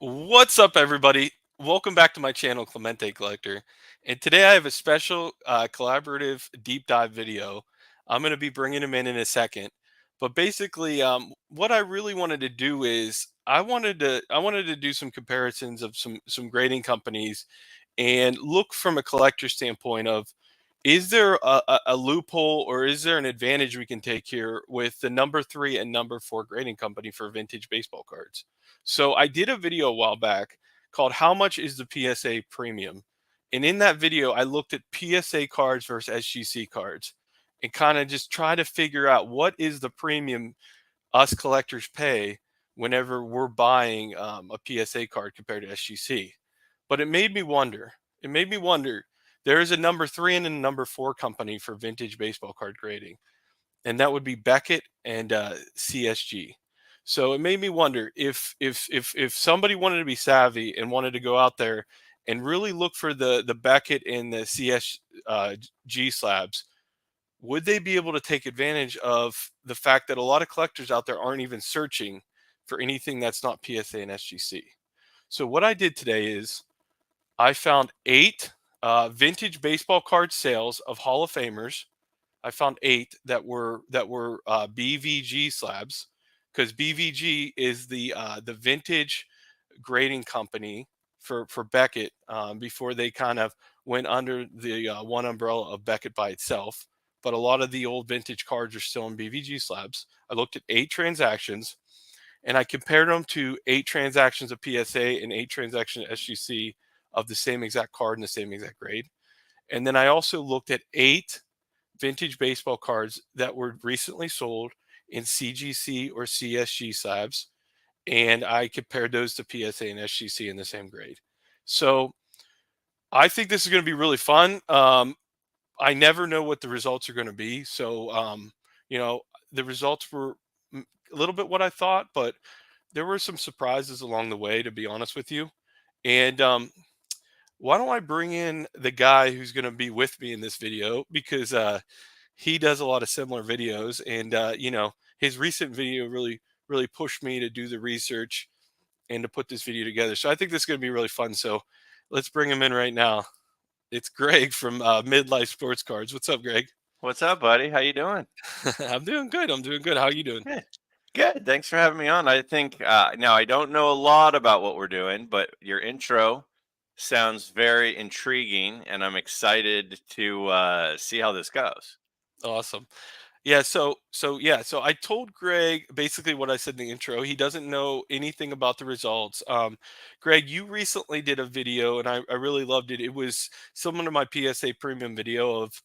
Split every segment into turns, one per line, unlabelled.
What's up, everybody? Welcome back to my channel, Clemente Collector. And today I have a special collaborative deep dive video. I'm going to be bringing him in a second. But basically, what I really wanted to do is I wanted to do some comparisons of some grading companies and look from a collector standpoint of, is there a loophole or is there an advantage we can take here with the number 3 and number 4 grading company for vintage baseball cards? So I did a video a while back called "How Much is the PSA Premium?" And in that video, I looked at PSA cards versus SGC cards and kind of just try to figure out what is the premium us collectors pay whenever we're buying a PSA card compared to SGC. But it made me wonder. It made me wonder. There is a number 3 and a number 4 company for vintage baseball card grading, and that would be Beckett and CSG. So it made me wonder if somebody wanted to be savvy and wanted to go out there and really look for the Beckett and the CSG slabs, would they be able to take advantage of the fact that a lot of collectors out there aren't even searching for anything that's not PSA and SGC? So what I did today is I found 8 vintage baseball card sales of Hall of Famers. I found 8 that were BVG slabs, because BVG is the vintage grading company for Beckett, before they kind of went under the one umbrella of Beckett by itself. But a lot of the old vintage cards are still in BVG slabs. I looked at 8 transactions and I compared them to 8 transactions of PSA and 8 transactions of SGC of the same exact card and the same exact grade. And then I also looked at 8 vintage baseball cards that were recently sold in CGC or CSG slabs, and I compared those to PSA and SGC in the same grade. So I think this is going to be really fun. I never know what the results are going to be, so you know, the results were a little bit what I thought, but there were some surprises along the way, to be honest with you. And why don't I bring in the guy who's going to be with me in this video, because he does a lot of similar videos, and his recent video really pushed me to do the research and to put this video together. So I think this is going to be really fun. So let's bring him in right now. It's Greg from Midlife Sports Cards. What's up, Greg?
What's up, buddy? How you doing?
I'm doing good. I'm doing good. How are you doing?
Good. Good. Thanks for having me on. I think now I don't know a lot about what we're doing, but your intro sounds very intriguing, and I'm excited to see how this goes.
Awesome. Yeah, so I told Greg basically what I said in the intro. He doesn't know anything about the results. Greg, you recently did a video and I really loved it. It was similar to my PSA premium video of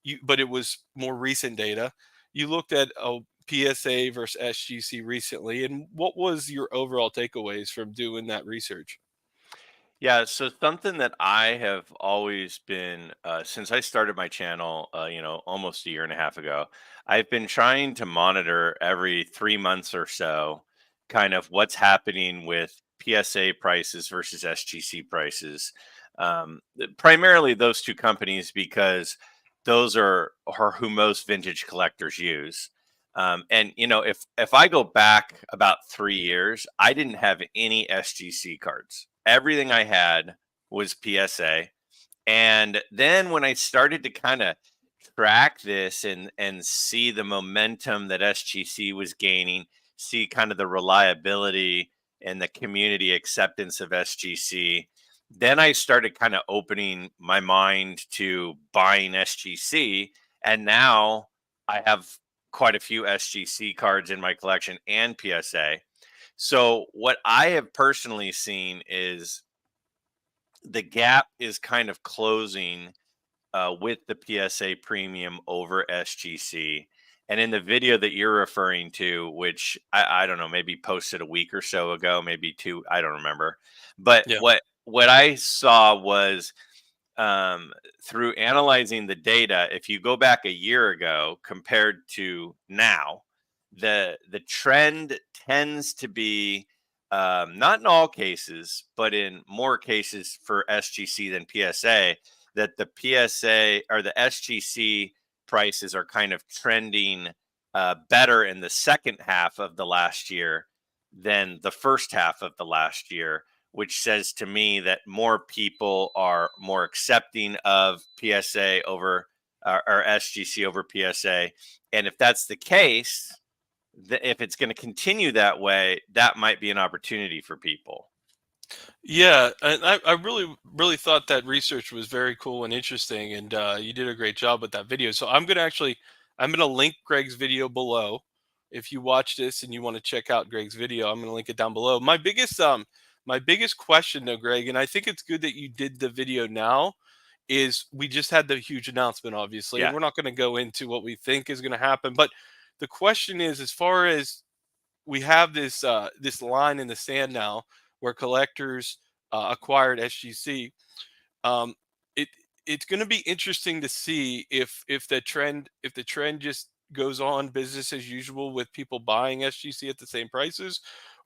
you, but it was more recent data. You looked at a PSA versus SGC recently, and what was your overall takeaways from doing that research?
Yeah, so something that I have always been since I started my channel, almost a year and a half ago, I've been trying to monitor every 3 months or so, kind of what's happening with PSA prices versus SGC prices. Primarily those two companies because those are who most vintage collectors use. And if I go back about 3 years, I didn't have any SGC cards. Everything I had was PSA. And then when I started to kind of track this and see the momentum that SGC was gaining, see kind of the reliability and the community acceptance of SGC, then I started kind of opening my mind to buying SGC. And now I have quite a few SGC cards in my collection and PSA. So what I have personally seen is the gap is kind of closing with the PSA premium over SGC. And in the video that you're referring to, which I don't know, maybe posted a week or so ago, maybe two, I don't remember. But
Yeah.
what I saw was through analyzing the data, if you go back a year ago compared to now, the trend tends to be not in all cases, but in more cases for SGC than PSA, that the PSA or the SGC prices are kind of trending better in the second half of the last year than the first half of the last year. which says to me that more people are more accepting of PSA over or SGC over PSA. And if that's the case, if it's going to continue that way, that might be an opportunity for people.
Yeah, and I really thought that research was very cool and interesting, and you did a great job with that video. So I'm gonna link Greg's video below. If you watch this and you want to check out Greg's video, I'm gonna link it down below. My biggest question though, Greg, and I think it's good that you did the video now, is we just had the huge announcement, obviously, and
Yeah.
we're not going to go into what we think is going to happen. But the question is, as far as we have this line in the sand now where collectors acquired SGC. Um, it it's going to be interesting to see if the trend just goes on business as usual with people buying SGC at the same prices,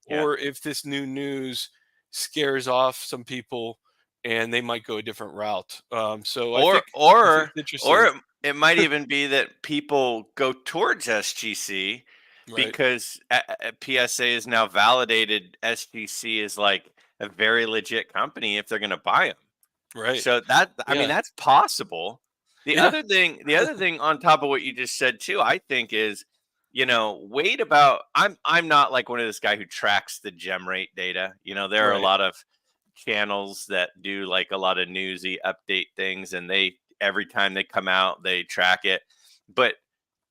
Yeah.
or if this new news scares off some people and they might go a different route. So
Or
I think
or
it's
or
interesting,
it might even be that people go towards SGC
right?
because PSA is now validated SGC is like a very legit company if they're going to buy them.
Right.
So that, I mean,
Yeah.
that's possible.
Yeah.
The other thing on top of what you just said too, I think is, wait about. I'm not like one of this guy who tracks the gem rate data. There are a
Right.
lot of channels that do like a lot of newsy update things, and they every time they come out they track it. But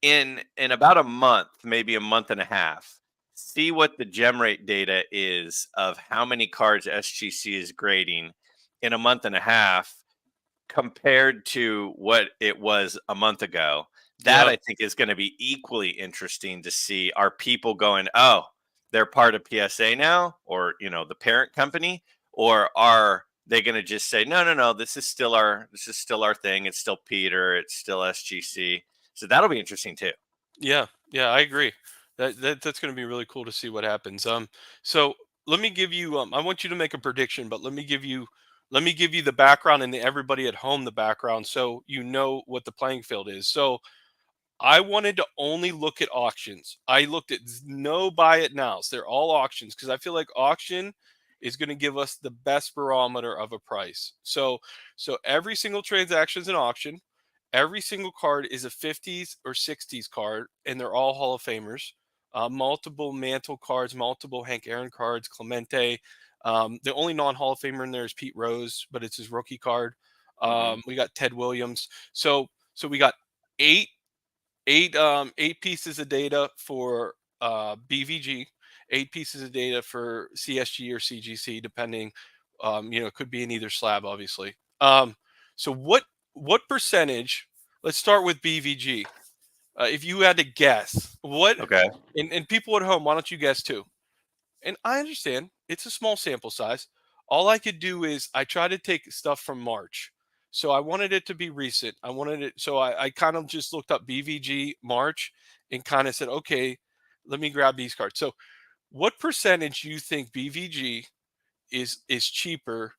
in about a month, maybe a month and a half, see what the gem rate data is of how many cards SGC is grading in a month and a half compared to what it was a month ago. That
Yep.
I think is going to be equally interesting to see. Are people going, oh, they're part of PSA now, or the parent company, or are they going to just say, no, no, no, this is still our thing. It's still Peter. It's still SGC. So that'll be interesting too.
Yeah, yeah, I agree. That's going to be really cool to see what happens. So let me give you. I want you to make a prediction, but let me give you the background and everybody at home the background, so you know what the playing field is. So I wanted to only look at auctions. I looked at no buy it nows. They're all auctions because I feel like auction is going to give us the best barometer of a price. So every single transaction is an auction. Every single card is a 50s or 60s card, and they're all Hall of Famers. Multiple Mantle cards, multiple Hank Aaron cards, Clemente. The only non-Hall of Famer in there is Pete Rose, but it's his rookie card.
Hmm.
We got Ted Williams. So we got eight eight pieces of data for BVG, 8 pieces of data for CSG or CGC, depending. It could be in either slab, obviously. So what percentage? Let's start with BVG. If you had to guess, what
Okay.
and people at home, why don't you guess too? And I understand it's a small sample size. All I could do is I try to take stuff from March. So I wanted it to be recent. I wanted it. So I kind of just looked up BVG March and kind of said, okay, let me grab these cards. So what percentage do you think BVG is cheaper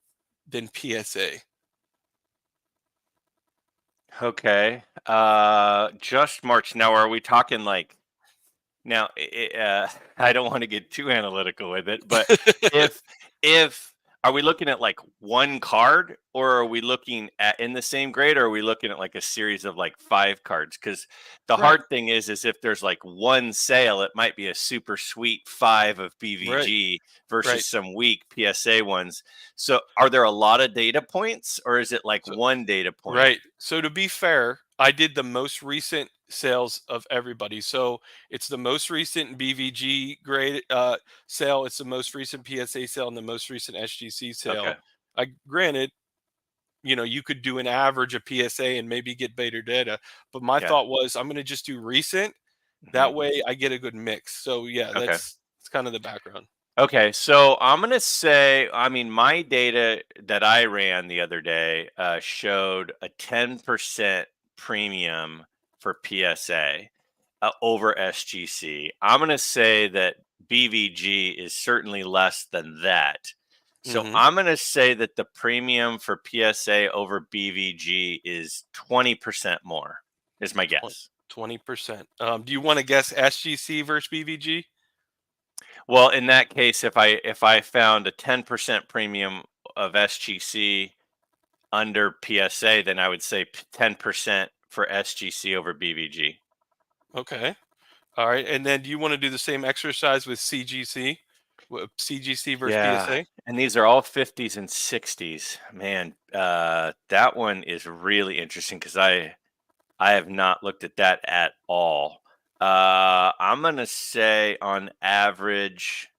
than PSA?
Okay. Just March. Now, are we talking like now? I don't want to get too analytical with it, but if if are we looking at like one card, or are we looking at in the same grade, or are we looking at like a series of like 5 cards? Because the
Right,
hard thing is if there's like one sale, it might be a super sweet 5 of
right,
BVG
right.
versus some weak PSA ones. So, are there a lot of data points, or is it like
So
one data point?
right. So to be fair, I did the most recent sales of everybody. So it's the most recent BVG grade sale. It's the most recent PSA sale and the most recent SGC
Okay.
sale. I granted, you could do an average of PSA and maybe get better data, but my
Yeah.
thought was I'm going to just do recent.
Hmm.
That way I get a good mix. So yeah,
Okay.
that's kind of the background.
Okay, so I'm gonna say, I mean, my data that I ran the other day showed a 10% premium for PSA over SGC. I'm gonna say that BVG is certainly less than that. So
Hmm.
I'm gonna say that the premium for PSA over BVG is 20% more, is my guess.
20%. Do you want to guess SGC versus BVG?
Well, in that case, if I found a 10% premium of SGC under PSA, then I would say 10% for SGC over BVG.
Okay. All right. And then do you want to do the same exercise with CGC? CGC versus
Yeah,
PSA?
and these are all 50s and 60s. Man, that one is really interesting because I have not looked at that at all. I'm gonna say on average,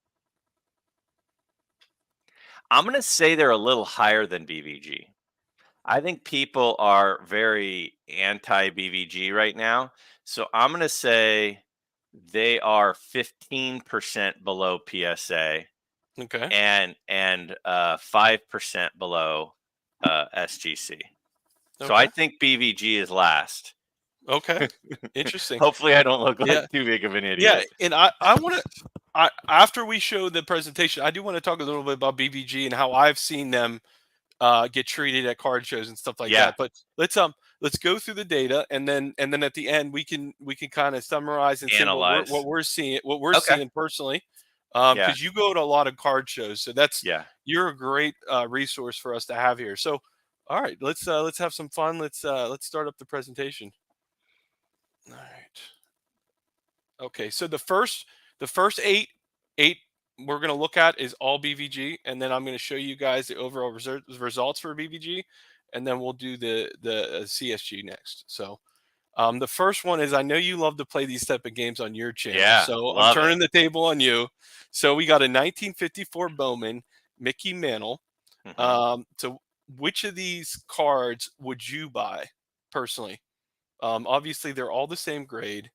I'm gonna say they're a little higher than BVG. I think people are very anti BVG right now. So I'm going to say they are 15% below PSA
Okay.
and 5% below SGC. So I
Okay.
think BVG is last.
Okay. Interesting.
Hopefully I don't look
Yeah.
like too big of an
Yeah.
idiot.
And I want to, after we show the presentation, I do want to talk a little bit about BVG and how I've seen them get treated at card shows and stuff like
Yeah,
that. But let's go through the data, and then at the end we can kind of summarize and say
analyze. Okay.
what we're seeing personally,
Yeah.
because you go to a lot of card shows, so that's
Yeah.
you're a great resource for us to have here. So, all right, let's have some fun. Let's start up the presentation. All right. Okay, so the first eight we're going to look at is all BVG, and then I'm going to show you guys the overall results for BVG, and then we'll do the CSG next. So the first one is, I know you love to play these type of games on your channel,
Yeah.
so I'm
Love it.
turning the table on you. So we got a 1954 Bowman Mickey Mantle.
Hmm.
So which of these cards would you buy personally? Obviously, they're all the same grade.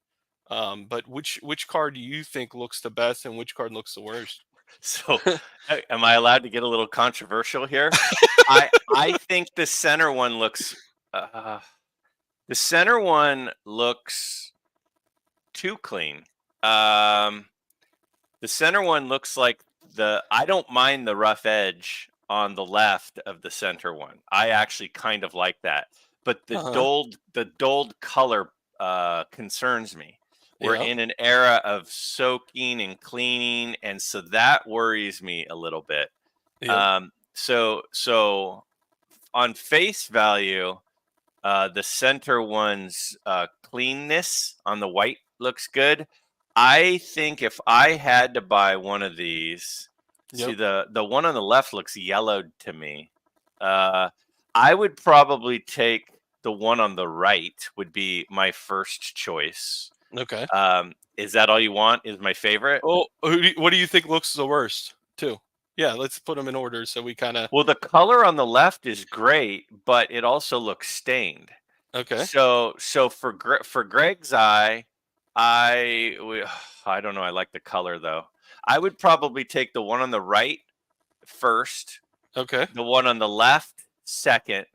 But which card do you think looks the best, and which card looks the worst?
So, am I allowed to get a little controversial here? I think uh, the center one looks too clean. Um, the center one looks like I don't mind the rough edge on the left of the center one. I actually kind of like that. But
Uh-huh.
the dulled color concerns me. We're
Yep.
in an era of soaking and cleaning, and so that worries me a little bit.
Yep.
So on face value, the center one's cleanness on the white looks good. I think if I had to buy one of these, see
Yep.
the one on the left looks yellowed to me. Uh, I would probably take the one on the right would be my first choice.
Okay.
Is that all you want? Is my favorite?
Oh, what do you think looks the worst too? Yeah, let's put them in order so we kind of.
Well, the color on the left is great, but it also looks stained.
Okay.
So for Greg's eye, I don't know. I like the color though. I would probably take the one on the right first,
Okay.
the one on the left second,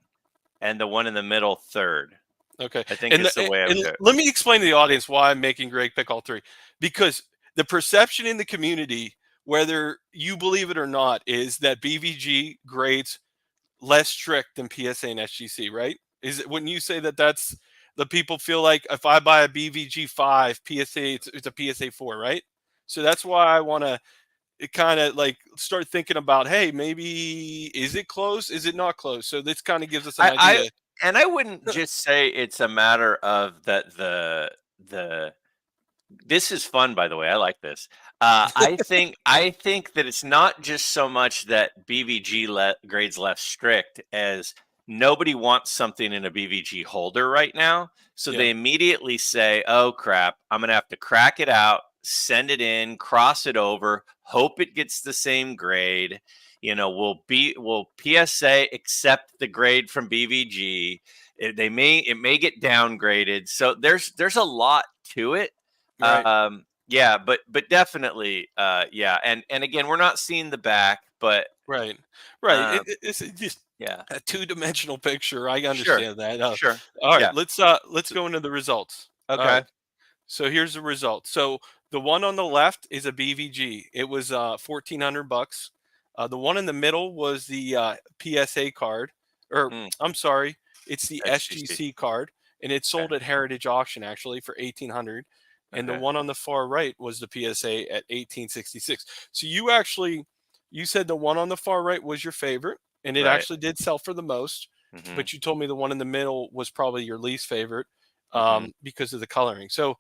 and the one in the middle third.
Okay.
I think
And
is the way I would do it.
let me explain to the audience why I'm making Greg pick all three, because the perception in the community, whether you believe it or not, is that BVG grades less strict than PSA and SGC, right? Is it, when you say that, that's the people feel like if I buy a BVG 5 PSA, it's a PSA 4, right? So that's why I want to kind of like start thinking about, hey, maybe is it close? Is it not close? So this kind of gives us an
I
idea.
and I wouldn't just say it's a matter of that the this is fun, by the way. I like this. I think that it's not just so much that BVG grades less strict as nobody wants something in a BVG holder right now. So
Yeah.
they immediately say, "Oh crap, I'm gonna have to crack it out, send it in, cross it over, hope it gets the same grade. Will PSA accept the grade from BVG? It may get downgraded. So there's a lot to it.
Right.
Yeah, but definitely, yeah, and again, we're not seeing the back, but
Right. Right.
um,
It's just
yeah,
a two-dimensional picture. I
sure,
understand that.
sure,
All right.
yeah,
Let's
so,
go into the results. All
okay,
right. So here's the result. So the one on the left is a BVG. It was 1,400 bucks. The one in the middle was the PSA card, or
mm,
I'm sorry, it's the
SGC,
SGC card, and it
okay,
sold at Heritage Auction actually for 1,800. and the
Okay.
one on the far right was the PSA at 1866. So you said the one on the far right was your favorite, and it
Right.
actually did sell for the most.
Mhm.
But you told me the one in the middle was probably your least favorite
Mhm.
because of the coloring. So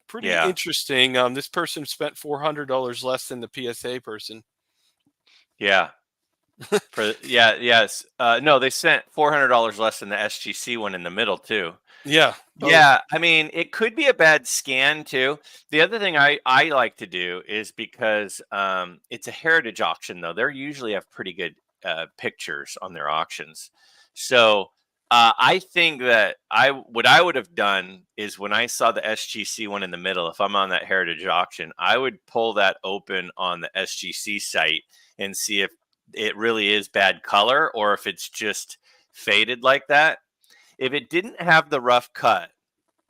pretty
Yeah.
interesting. This person spent $400 less than the PSA person.
Yeah. Yes. No, they sent $400 less than the SGC one in the middle too.
Yeah, both.
Yeah, I mean, it could be a bad scan too. The other thing I like to do is because it's a heritage auction though. They usually have pretty good pictures on their auctions. So I think that what I would have done is when I saw the SGC one in the middle, if I'm on that heritage auction, I would pull that open on the SGC site and see if it really is bad color or if it's just faded like that. If it didn't have the rough cut,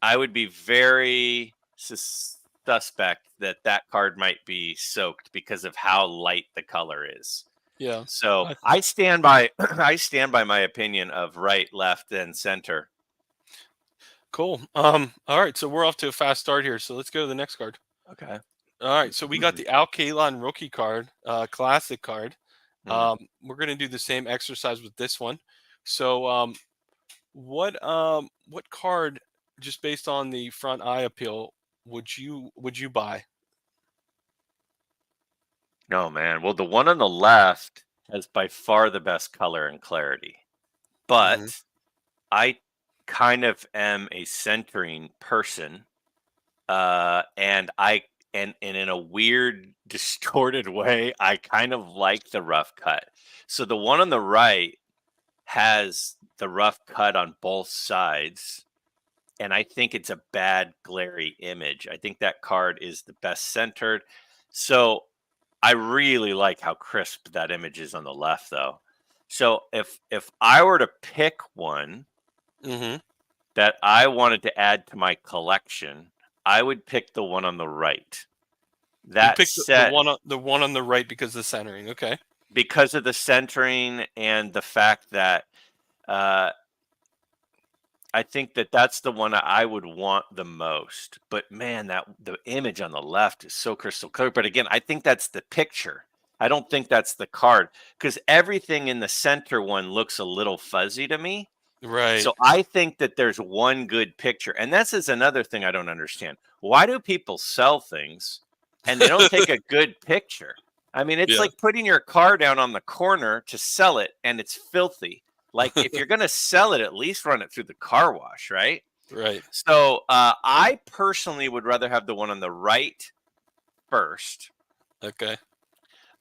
I would be very suspect that that card might be soaked because of how light the color is.
Yeah.
So
I-
I stand by I stand by my opinion of right, left, and center.
Cool. All right, so we're off to a fast start here. So let's go to the next card.
Okay.
All right, so we got the Al Kaline rookie card, classic card.
Hmm.
We're gonna do the same exercise with this one. So what card, just based on the front eye appeal, would you buy?
Oh man. Well, the one on the left has by far the best color and clarity.
Hmm.
But I kind of am a centering person. And and in a weird distorted way, I kind of like the rough cut. So the one on the right has the rough cut on both sides, and I think it's a bad glary image. I think that card is the best centered. So I really like how crisp that image is on the left though. So if I were to pick one
Hmm.
that I wanted to add to my collection, I would pick the one on the right.
You
That
picked the
set,
one on the right because of the centering. Okay.
because of the centering and the fact that uh, I think that that's the one I would want the most. But man, that the image on the left is so crystal clear. But again, I think that's the picture. I don't think that's the card because everything in the center one looks a little fuzzy to me.
Right.
So I think that there's one good picture. And this is another thing I don't understand. Why do people sell things and they don't take a good picture? I mean, it's
Yeah.
like putting your car down on the corner to sell it and it's filthy. Like if you're going to sell it, at least run it through the car wash, right?
Right.
So I personally would rather have the one on the right first.
Okay.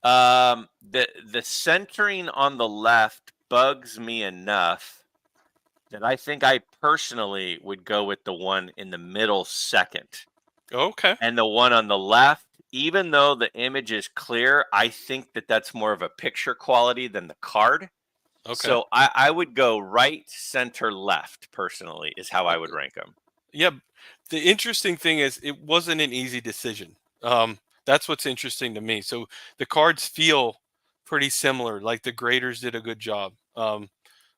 The centering on the left bugs me enough that I think I personally would go with the one in the middle second.
Okay.
And the one on the left, even though the image is clear, I think that that's more of a picture quality than the card.
Okay.
So I would go right, center, left, personally, is how I would rank them.
Yeah. The interesting thing is it wasn't an easy decision. That's what's interesting to me. So the cards feel pretty similar. Like the graders did a good job.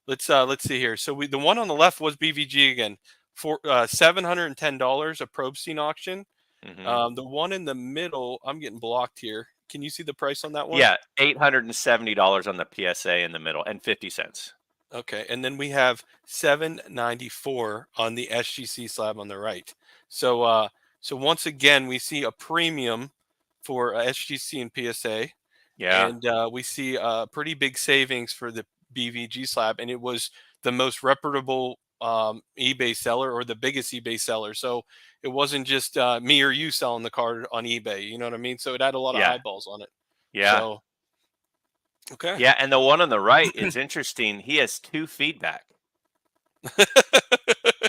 Let's see here. So the one on the left was BVG again for $710, a Probstein auction.
Hmm.
The one in the middle, I'm getting blocked here. Can you see the price on that one?
Yeah, $870 on the PSA in the middle and 50 cents.
Okay, and then we have 794 on the SGC slab on the right. So once again, we see a premium for SGC and PSA,
Yeah,
and we see pretty big savings for the BVG slab, and it was the most reputable eBay seller or the biggest eBay seller. So it wasn't just me or you selling the card on eBay. You know what I mean? So it had a lot of
yeah,
eyeballs on it.
yeah,
So okay.
yeah. And the one on the right is interesting. He has two feedback,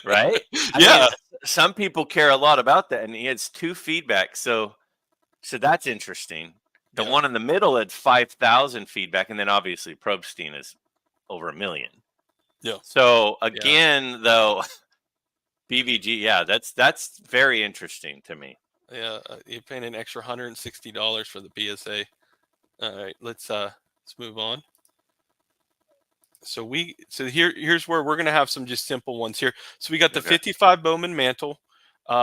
right? I mean,
Yeah,
some people care a lot about that, and he has two feedback. So that's interesting. The
yeah,
one in the middle had 5,000 feedback, and then obviously Probstein is over 1,000,000.
yeah,
So
yeah.
again, though, BVG, yeah, that's very interesting to me.
Yeah, you're paying an extra $160 for the PSA. All right, let's move on. So here's where we're gonna have some just simple ones here. So we got the
Okay.
55 Bowman mantle.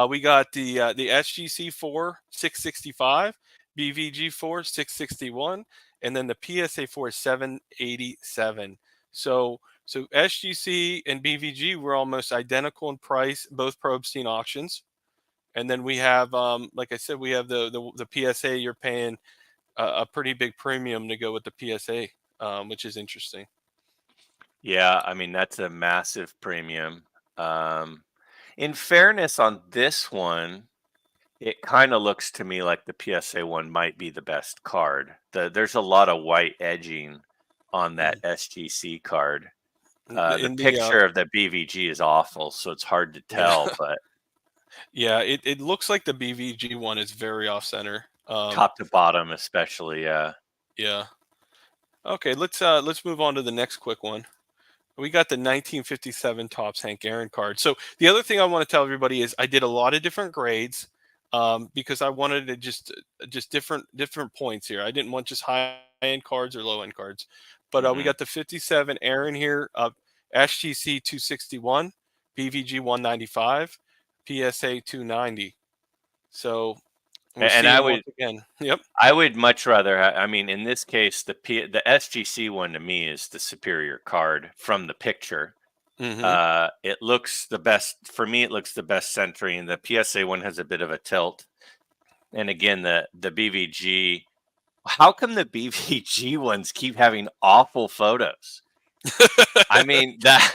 We got the SGC 4 665, BVG 4 661, and then the PSA 4 787. So SGC and BVG were almost identical in price, both probe-steam auctions. And then we have, like I said, we have the PSA. You're paying a pretty big premium to go with the PSA, which is interesting.
Yeah, I mean that's a massive premium. Um, in fairness, on this one, it kind of looks to me like the PSA one might be the best card. There's a lot of white edging on that
Mhm.
SGC card. The
In the
picture of the BVG is awful, so it's hard to
Yeah,
tell, but
yeah, it looks like the BVG one is very off center.
top to bottom especially, yeah.
Yeah. Okay, let's move on to the next quick one. We got the 1957 Topps Hank Aaron card. So the other thing I want to tell everybody is I did a lot of different grades, because I wanted to just different points here. I didn't want just high end cards or low end cards. But we
Mhm.
got the 57 Aaron here, SGC 261, BVG 195, PSA 290. So we're
And
seeing once again. Yep.
I would much rather I mean, in this case, the SGC one to me is the superior card from the picture.
Mm-hmm.
It looks the best for me. It looks the best centering. The PSA one has a bit of a tilt, and again, the BVG. How come the BVG ones keep having awful photos? I mean that,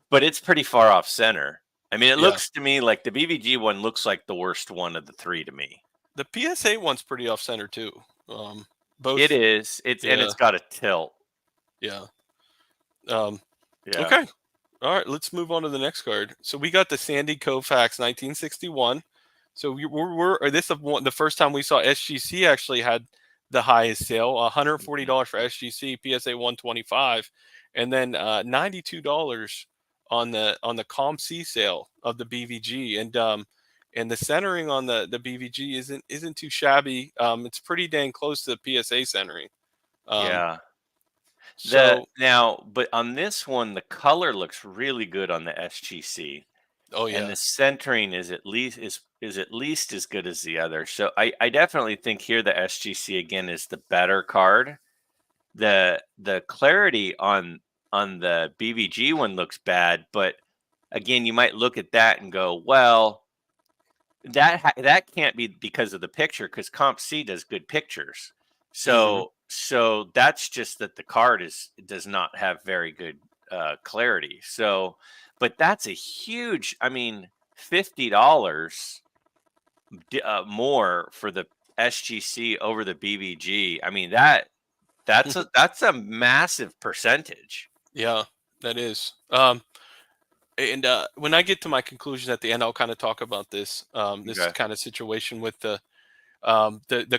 but it's pretty far off center. I mean, it
Yeah.
looks to me like the BVG one looks like the worst one of the three to me.
The PSA one's pretty off center too. Um,
It
both.
is. It's
Yeah.
got a tilt.
Yeah. Um,
Yeah.
okay. All right. Let's move on to the next card. So we got the Sandy Koufax 1961. So this is the first time we saw SGC actually had the highest sale,
Mhm.
$140 for SGC, PSA 125, and then $92 on the Comp C sale of the BVG, and the centering on the BVG isn't too shabby. It's pretty dang close to the PSA centering. Um,
Yeah.
so
But on this one, the color looks really good on the SGC,
oh
and
yeah.
the centering is at least as good as the other. So I definitely think here the SGC again is the better card. The clarity on the BVG one looks bad, but again, you might look at that and go, well, that can't be because of the picture because Comp C does good pictures.
Hmm.
So that's just that the card does not have very good clarity. So, but that's a huge. I mean, $50 more for the SGC over the BVG. I mean that's a massive percentage.
Yeah, that is. And when I get to my conclusions at the end, I'll kind of talk about this
Okay.
kind of situation with the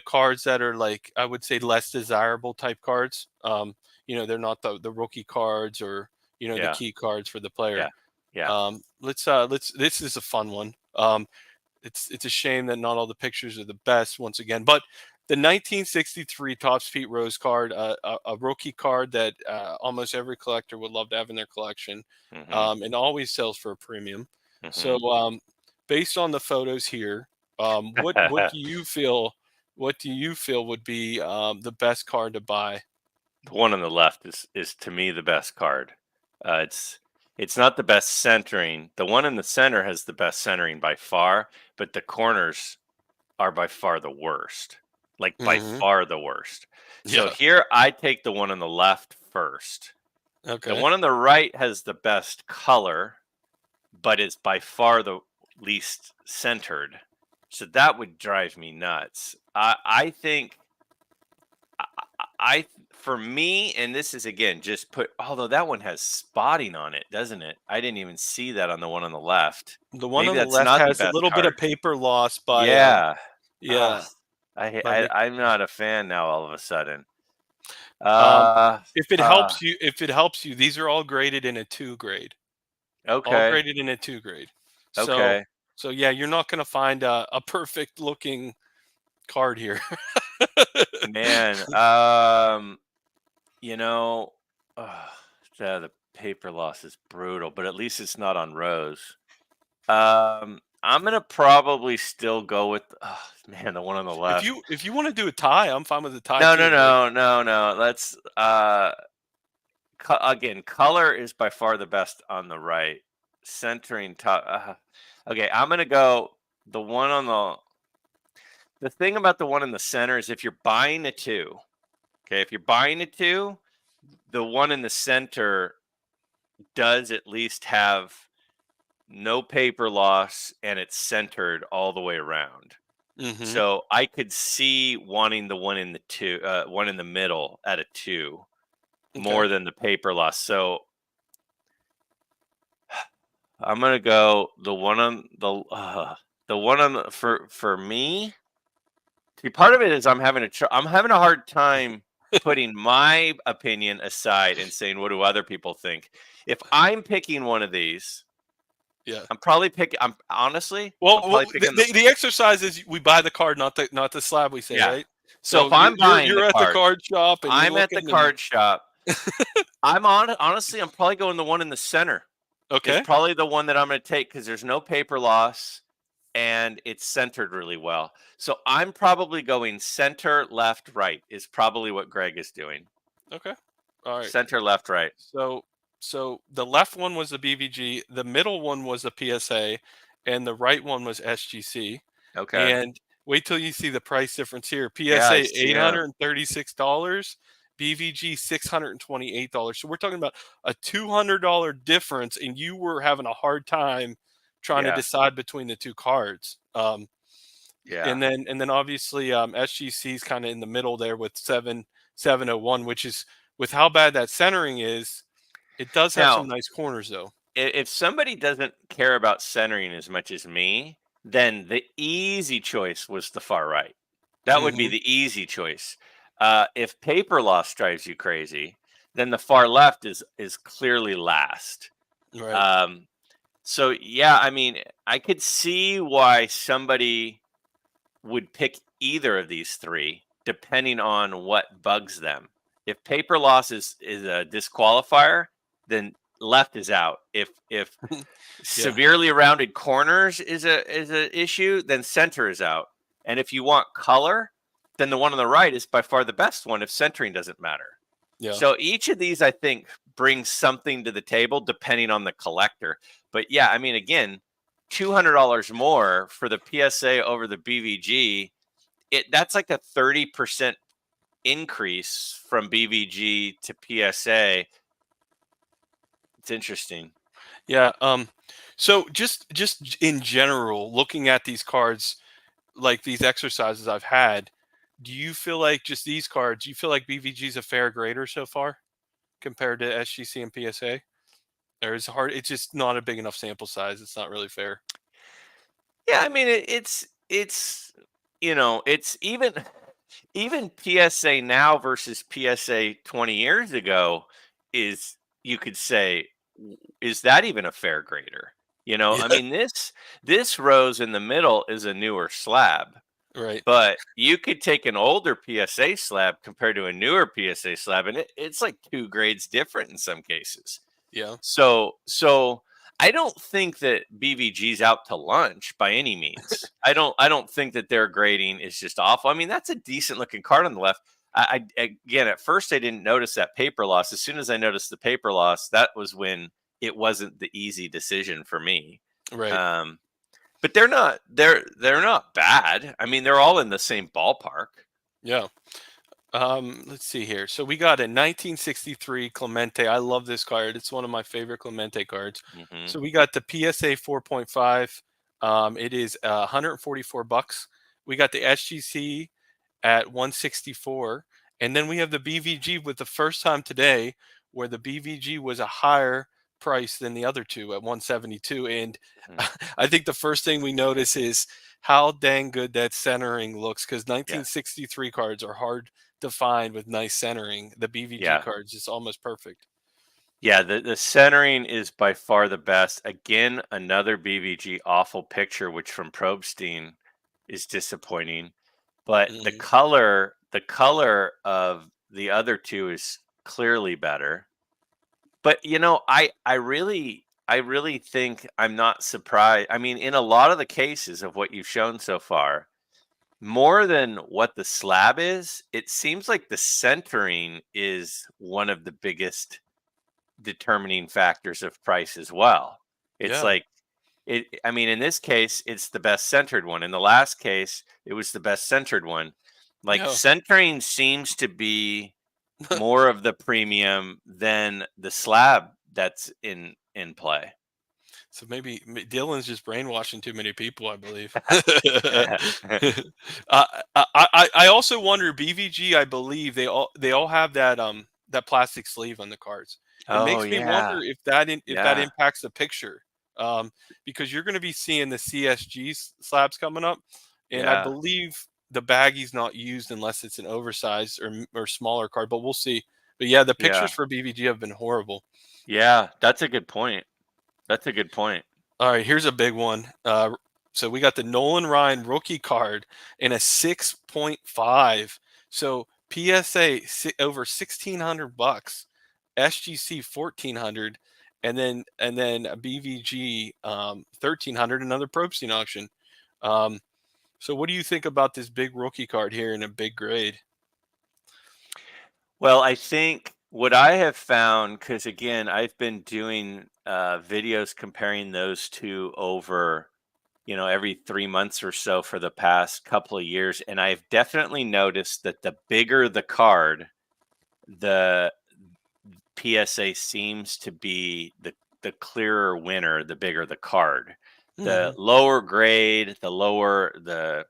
cards that are, like, I would say, less desirable type cards. They're not the rookie cards, or the
Yeah.
key cards for the player.
Yeah. Yeah.
Let's This is a fun one. It's a shame that not all the pictures are the best once again, but the 1963 Topps Pete Rose card, a rookie card that almost every collector would love to have in their collection,
Hmm.
and always sells for a premium. So,
Hmm.
based on the photos here, what do you feel would be the best card to buy?
The one on the left is to me the best card. It's not the best centering. The one in the center has the best centering by far, but the corners are by far the worst. Like by
Hmm.
far the worst. So
Yeah.
here I take the one on the left first. The
Okay.
one on the right has the best color, but it's by far the least centered. So that would drive me nuts. I think I for me, and this is again just put. Although that one has spotting on it, doesn't it? I didn't even see that on the one on the left.
The one
Maybe
on the
that's
left
not the
has a
best
little bit of
card.
paper loss by
Yeah. Ah,
yeah, by the
I'm not a fan now. All of a sudden.
um
Uh. Uh.
if it helps you, these are all graded in a 2 grade. All
Okay.
graded in a 2 grade. So
Okay.
so yeah, you're not going to find a perfect looking card here.
Man. You know. Uh, the paper loss is brutal, but at least it's not on Rose. I'm gonna probably still go with man, the one on the
If
left.
you want to do a tie, I'm fine with a tie
No, no,
too. But
no, no, no. Let's again, color is by far the best on the right. Centering top. Okay, I'm gonna go the one on the thing about the one in the center is if you're buying a two, okay, if you're buying a two, the one in the center does at least have no paper loss and it's centered all the way around.
hmm
So I could see wanting the one in the two, one in the middle at a two
okay,
more than the paper loss. So I'm gonna go the one on for me. See, part of it is I'm having a hard time putting my opinion aside and saying what do other people think. If I'm picking one of these,
yeah.
I'm probably picking. I'm honestly, I'm
Well,
probably
the,
picking.
the the exercise is we buy the card, not the slab. We say,
Yeah.
right?
So if
So
I'm buying the
you're at the
card,
card shop and you're
I'm at the
looking and
card shop. Honestly, I'm probably going the one in the center. Is
okay,
probably the one that I'm going to take because there's no paper loss and it's centered really well. So I'm probably going center, left, right is probably what Greg is doing.
okay, all right.
Center, left, right.
So the left one was the BVG, the middle one was the PSA, and the right one was SGC.
Okay.
And wait till you see the price difference here.
Yeah, I
PSA
see him.
$836, BVG $628. So we're talking about a $200 difference, and you were having a hard time trying to
Yeah.
decide between the two cards.
Yeah.
And then obviously SGC is kind of in the middle there with 701, which is with how bad that centering is. It does have some
Now,
nice corners though.
if somebody doesn't care about centering as much as me, then the easy choice was the far right. That would be
hmm
the easy choice. If paper loss drives you crazy, then the far left is clearly last.
Right.
Um, so yeah, I mean, I could see why somebody would pick either of these three, depending on what bugs them. If paper loss is a disqualifier, then left is out. If
Yeah.
severely rounded corners is a issue, then center is out. And if you want color, then the one on the right is by far the best one if centering doesn't matter.
Yeah.
So each of these, I think, brings something to the table depending on the collector. But yeah, I mean, again, $200 more for the PSA over the BVG. That's like a 30% increase from BVG to PSA. It's interesting.
Yeah. So just in general, looking at these cards, like these exercises I've had, do you feel like just these cards, do you feel like BVG is a fair grader so far compared to SGC and PSA? Or is it hard? It's just not a big enough sample size. It's not really fair.
Yeah, I mean it's it's even PSA now versus PSA 20 years ago is you could say is that even a fair grader? I
Yeah.
mean this rose in the middle is a newer slab,
Right.
but you could take an older PSA slab compared to a newer PSA slab and it's like 2 grades different in some cases.
Yeah.
So I don't think that BVG's out to lunch by any means. I don't think that their grading is just awful. I mean, that's a decent looking card on the left. Again, at first I didn't notice that paper loss. As soon as I noticed the paper loss, that was when it wasn't the easy decision for me.
Right.
Um, but they're not bad. I mean, they're all in the same ballpark.
Yeah. Let's see here. So we got a 1963 Clemente. I love this card. It's one of my favorite Clemente cards.
Hmm.
So we got the PSA 4.5. It is 144 bucks. We got the SGC at 164, and then we have the BVG with the first time today where the BVG was a higher price than the other two at 172. And
Hmm.
I think the first thing we notice is how dang good that centering looks because
Yeah,
1963 cards are hard to find with nice centering. The BVG
yeah.
cards is almost perfect.
Yeah, the centering is by far the best. Again, another BVG awful picture, which from Probstein is disappointing. But
Mhm.
the color of the other two is clearly better. But I really I really think I'm not surprised. I mean, in a lot of the cases of what you've shown so far, more than what the slab is, it seems like the centering is one of the biggest determining factors of price as well. It's
Yeah,
like I mean, in this case, it's the best centered one. In the last case, it was the best centered one. Like
yeah.
centering seems to be more of the premium than the slab that's in play.
So maybe Dylan's just brainwashing too many people, I believe. I also wonder BVG. I believe they all have that plastic sleeve on the cards. It
Oh
makes me wonder
yeah.
if that
Yeah.
impacts the picture, because you're going to be seeing the CSG slabs coming up, and I
Yeah.
believe the baggie's not used unless it's an oversized or smaller card. But we'll see. But yeah, the pictures
Yeah.
for BVG have been horrible.
Yeah. That's a good point. That's a good point.
All right, here's a big one. So we got the Nolan Ryan rookie card in a 6.5. So PSA over $1,600, SGC 1,400, and then a BVG 1,300. Another probe scene auction. Um, so what do you think about this big rookie card here in a big grade?
Well, I think what I have found, because again, I've been doing videos comparing those two over, every 3 months or so for the past couple of years. And I've definitely noticed that the bigger the card, the PSA seems to be the clearer winner, the bigger the card. The
Hmm.
lower grade, the lower the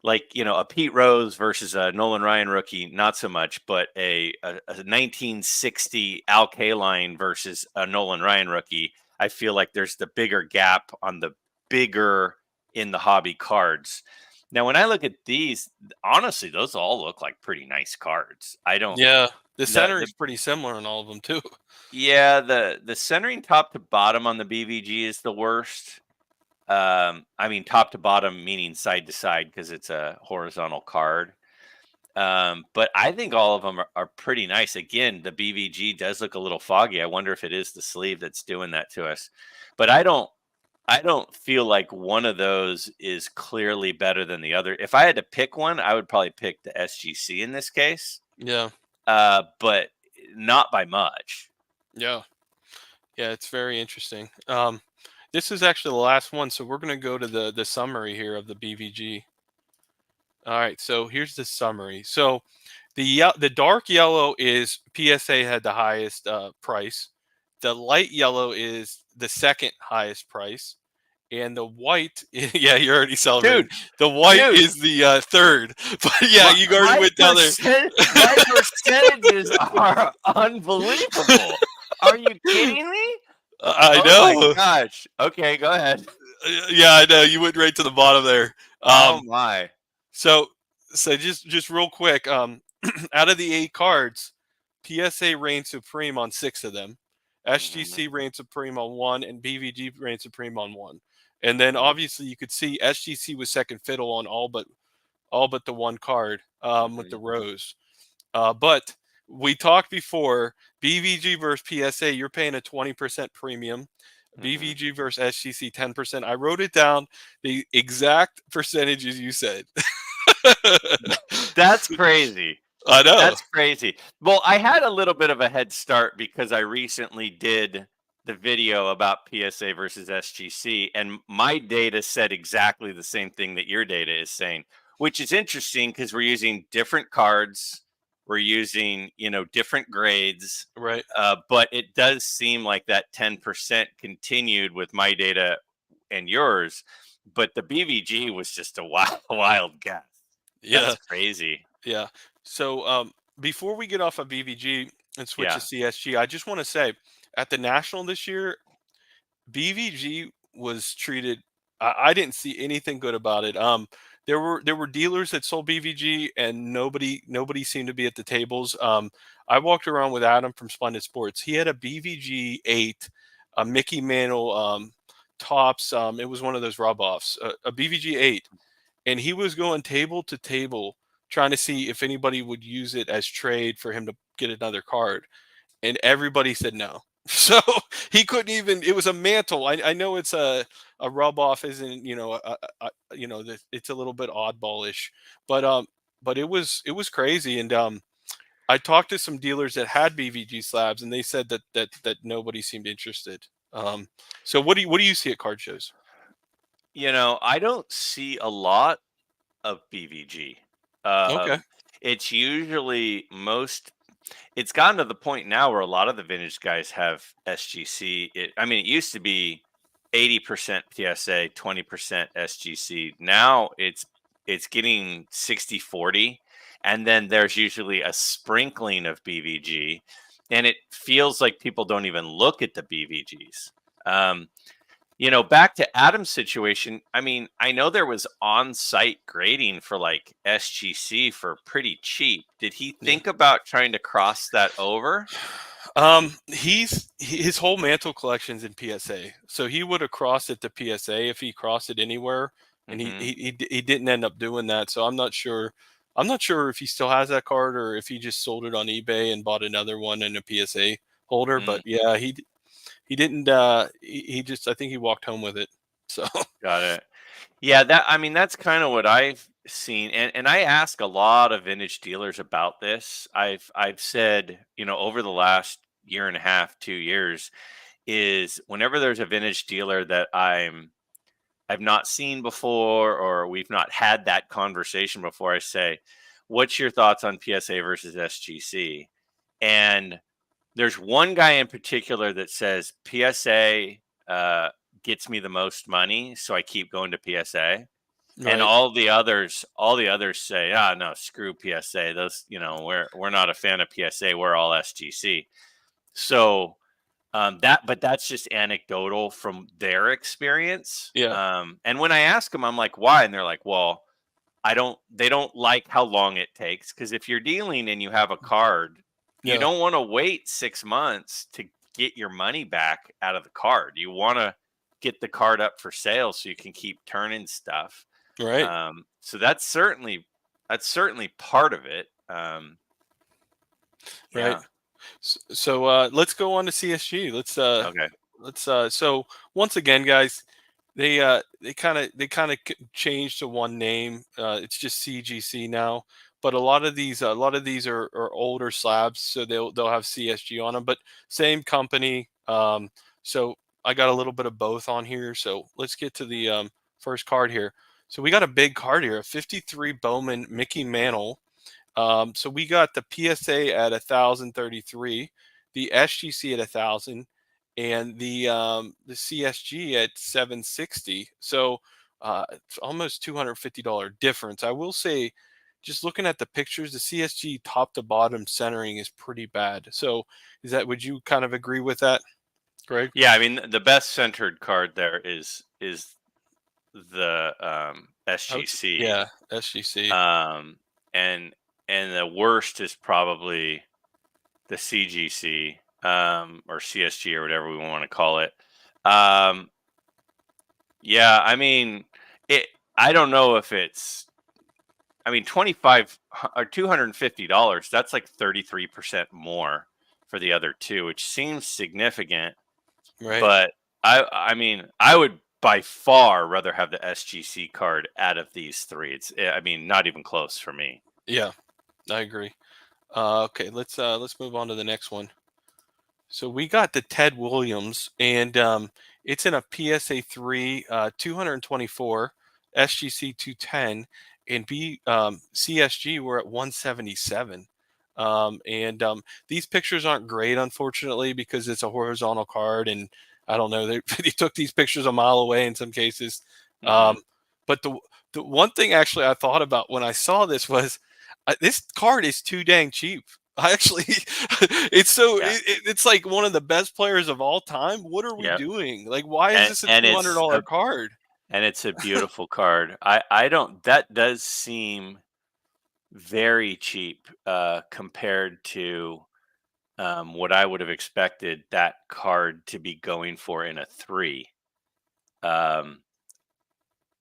like a Pete Rose versus a Nolan Ryan rookie, not so much, but a 1960 Al Kaline versus a Nolan Ryan rookie, I feel like there's the bigger gap on the bigger in the hobby cards. Now, when I look at these, honestly, those all look like pretty nice cards. I don't
Yeah, the center
the
is pretty similar in all of them too.
yeah, the centering top to bottom on the BVG is the worst. I mean, top to bottom, meaning side to side, because it's a horizontal card. But I think all of them are pretty nice. Again, the BVG does look a little foggy. I wonder if it is the sleeve that's doing that to us. But I don't feel like one of those is clearly better than the other. If I had to pick one, I would probably pick the SGC in this case.
Yeah,
But not by much.
yeah. Yeah, it's very interesting. This is actually the last one, so we're going to go to the summary here of the BVG. All right, so here's the summary. So the dark yellow is PSA had the highest price. The light yellow is the second highest price, and the white, yeah, you're already celebrating.
Dude,
The white
dude,
is the third. But yeah,
my
you already
my
went down there.
my percentages are unbelievable. Are you kidding me?
I
Oh my
know.
gosh. Okay, go ahead.
Yeah, I know. You went right to the bottom there.
Oh
Um,
my.
So so just real quick, out of the 8 cards, PSA reigned supreme on 6 of them.
Mhm,
SGC reigned supreme on 1, and BVG reigned supreme on 1. And then
mhm,
obviously you could see SGC was second fiddle on all but the one card, with the
mhm,
rose. But we talked before, BVG versus PSA, you're paying a 20% premium.
mhm.
BVG versus SGC 10%. I wrote it down the exact percentages you said.
That's crazy.
I know.
That's crazy. Well, I had a little bit of a head start because I recently did the video about PSA versus SGC, and my data said exactly the same thing that your data is saying, which is interesting because we're using different cards, we're using different grades,
Right.
but it does seem like that 10% continued with my data and yours, but the BVG was just a wild, wild guess.
Yeah.
That's crazy.
Yeah. So before we get off of BVG and switch to
Yeah.
CSG, I just want to say at the national this year, BVG was treated. I didn't see anything good about it. There were dealers that sold BVG, and nobody seemed to be at the tables. I walked around with Adam from Splendid Sports. He had a BVG 8, a Mickey Mantle tops. It was one of those rub offs, a BVG 8, and he was going table to table trying to see if anybody would use it as trade for him to get another card. and everybody said no. So he couldn't even. It was a mantle. I know it's a rub off, isn't it's a little bit oddballish, but but it was crazy. And I talked to some dealers that had BVG slabs, and they said that nobody seemed interested. So what do you see at card shows?
I don't see a lot of BVG.
Okay.
Um, it's usually it's gotten to the point now where a lot of the vintage guys have SGC. I mean, it used to be 80% PSA, 20% SGC. Now it's getting 60/40, and then there's usually a sprinkling of BVG, and it feels like people don't even look at the BVGs. Back to Adam's situation, I mean, I know there was on-site grading for like SGC for pretty cheap. Did he
Yeah.
think about trying to cross that over?
His whole mantle collection's in PSA, so he would have crossed it to PSA if he crossed it anywhere, and he
Hmm.
he he didn't end up doing that. So I'm not sure. I'm not sure if he still has that card or if he just sold it on eBay and bought another one in a PSA holder.
Mm,
But yeah, he didn't. He just, I think he walked home with it. So
got it. Yeah, I mean, that's kind of what I've seen, and I ask a lot of vintage dealers about this. I've said, over the last year and a half, 2 years, is whenever there's a vintage dealer that I've not seen before, or we've not had that conversation before, I say, "What's your thoughts on PSA versus SGC?" And there's one guy in particular that says PSA gets me the most money, so I keep going to PSA. And
right,
all the others say, "Ah, no, screw PSA. Those, we're not a fan of PSA. We're all SGC." So but that's just anecdotal from their experience.
yeah,
And when I ask them, I'm like, "Why?" And they're like, "Well, I don't. They don't like how long it takes, because if you're dealing and you have a card, you
yeah,
don't want to wait 6 months to get your money back out of the card. You want to get the card up for sale so you can keep turning stuff."
right,
So that's certainly part of it.
right.
Yeah.
So let's go on to CSG.
Okay.
So once again, guys, they kind of changed to one name. It's just CGC now. But a lot of these are older slabs, so they'll have CSG on them. But same company. So I got a little bit of both on here. So let's get to the first card here. So we got a big card here, a 53 Bowman Mickey Mantle. So we got the PSA at 1,033, the SGC at 1,000, and the CSG at 760. So it's almost $250 difference. I will say, just looking at the pictures, the CSG top to bottom centering is pretty bad. So would you kind of agree with that, Greg?
Yeah, I mean, the best centered card there is the SGC,
Yeah, SGC.
um, and the worst is probably the CGC, or CSG, or whatever we want to call it. Um, yeah, I mean, it. I don't know if it's. I mean, 25 or $250. That's like 33% more for the other two, which seems significant.
Right.
But I mean, I would by far rather have the SGC card out of these three. I mean, not even close for me.
Yeah, I agree. Okay, let's move on to the next one. So we got the Ted Williams, and it's in a PSA 3, 224, SGC 210, and CSG we're at 177. And these pictures aren't great, unfortunately, because it's a horizontal card, and I don't know, they took these pictures a mile away in some cases. Um,
Hmm.
but the one thing actually I thought about when I saw this was, this card is too dang cheap. I actually,
Yeah.
it's like one of the best players of all time. What are we
Yep.
doing? Like, why is
And
this a
and
two hundred
it's
dollar
a
card?
and it's a beautiful card. I don't. That does seem very cheap, compared to what I would have expected that card to be going for in a three. Um,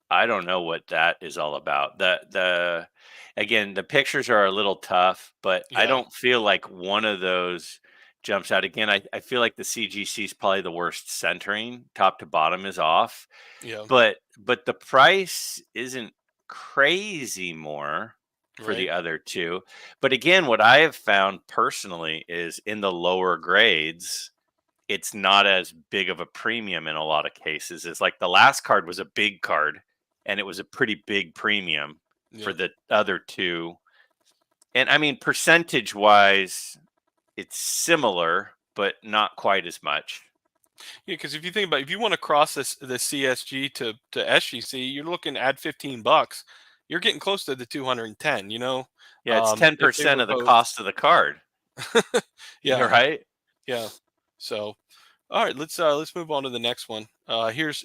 I don't know what that is all about. The Again, the pictures are a little tough, but I
Yeah,
don't feel like one of those jumps out. Again, I feel like the CGC is probably the worst centering. Top to bottom is off,
Yeah.
but the price isn't crazy more for
Right.
the other two. But again, what I have found personally is in the lower grades, it's not as big of a premium in a lot of cases. It's like the last card was a big card and it was a pretty big premium for
Yeah.
the other two. And I mean, percentage wise, it's similar, but not quite as much.
Yeah, because if you think about it, if you want to cross the CSG to SGC, you're looking to add $15. You're getting close to the 210.
Yeah, it's
If they
10%
were
of the
both.
cost of the card. You're
Yeah,
right.
yeah. So, all right, let's move on to the next one. Here's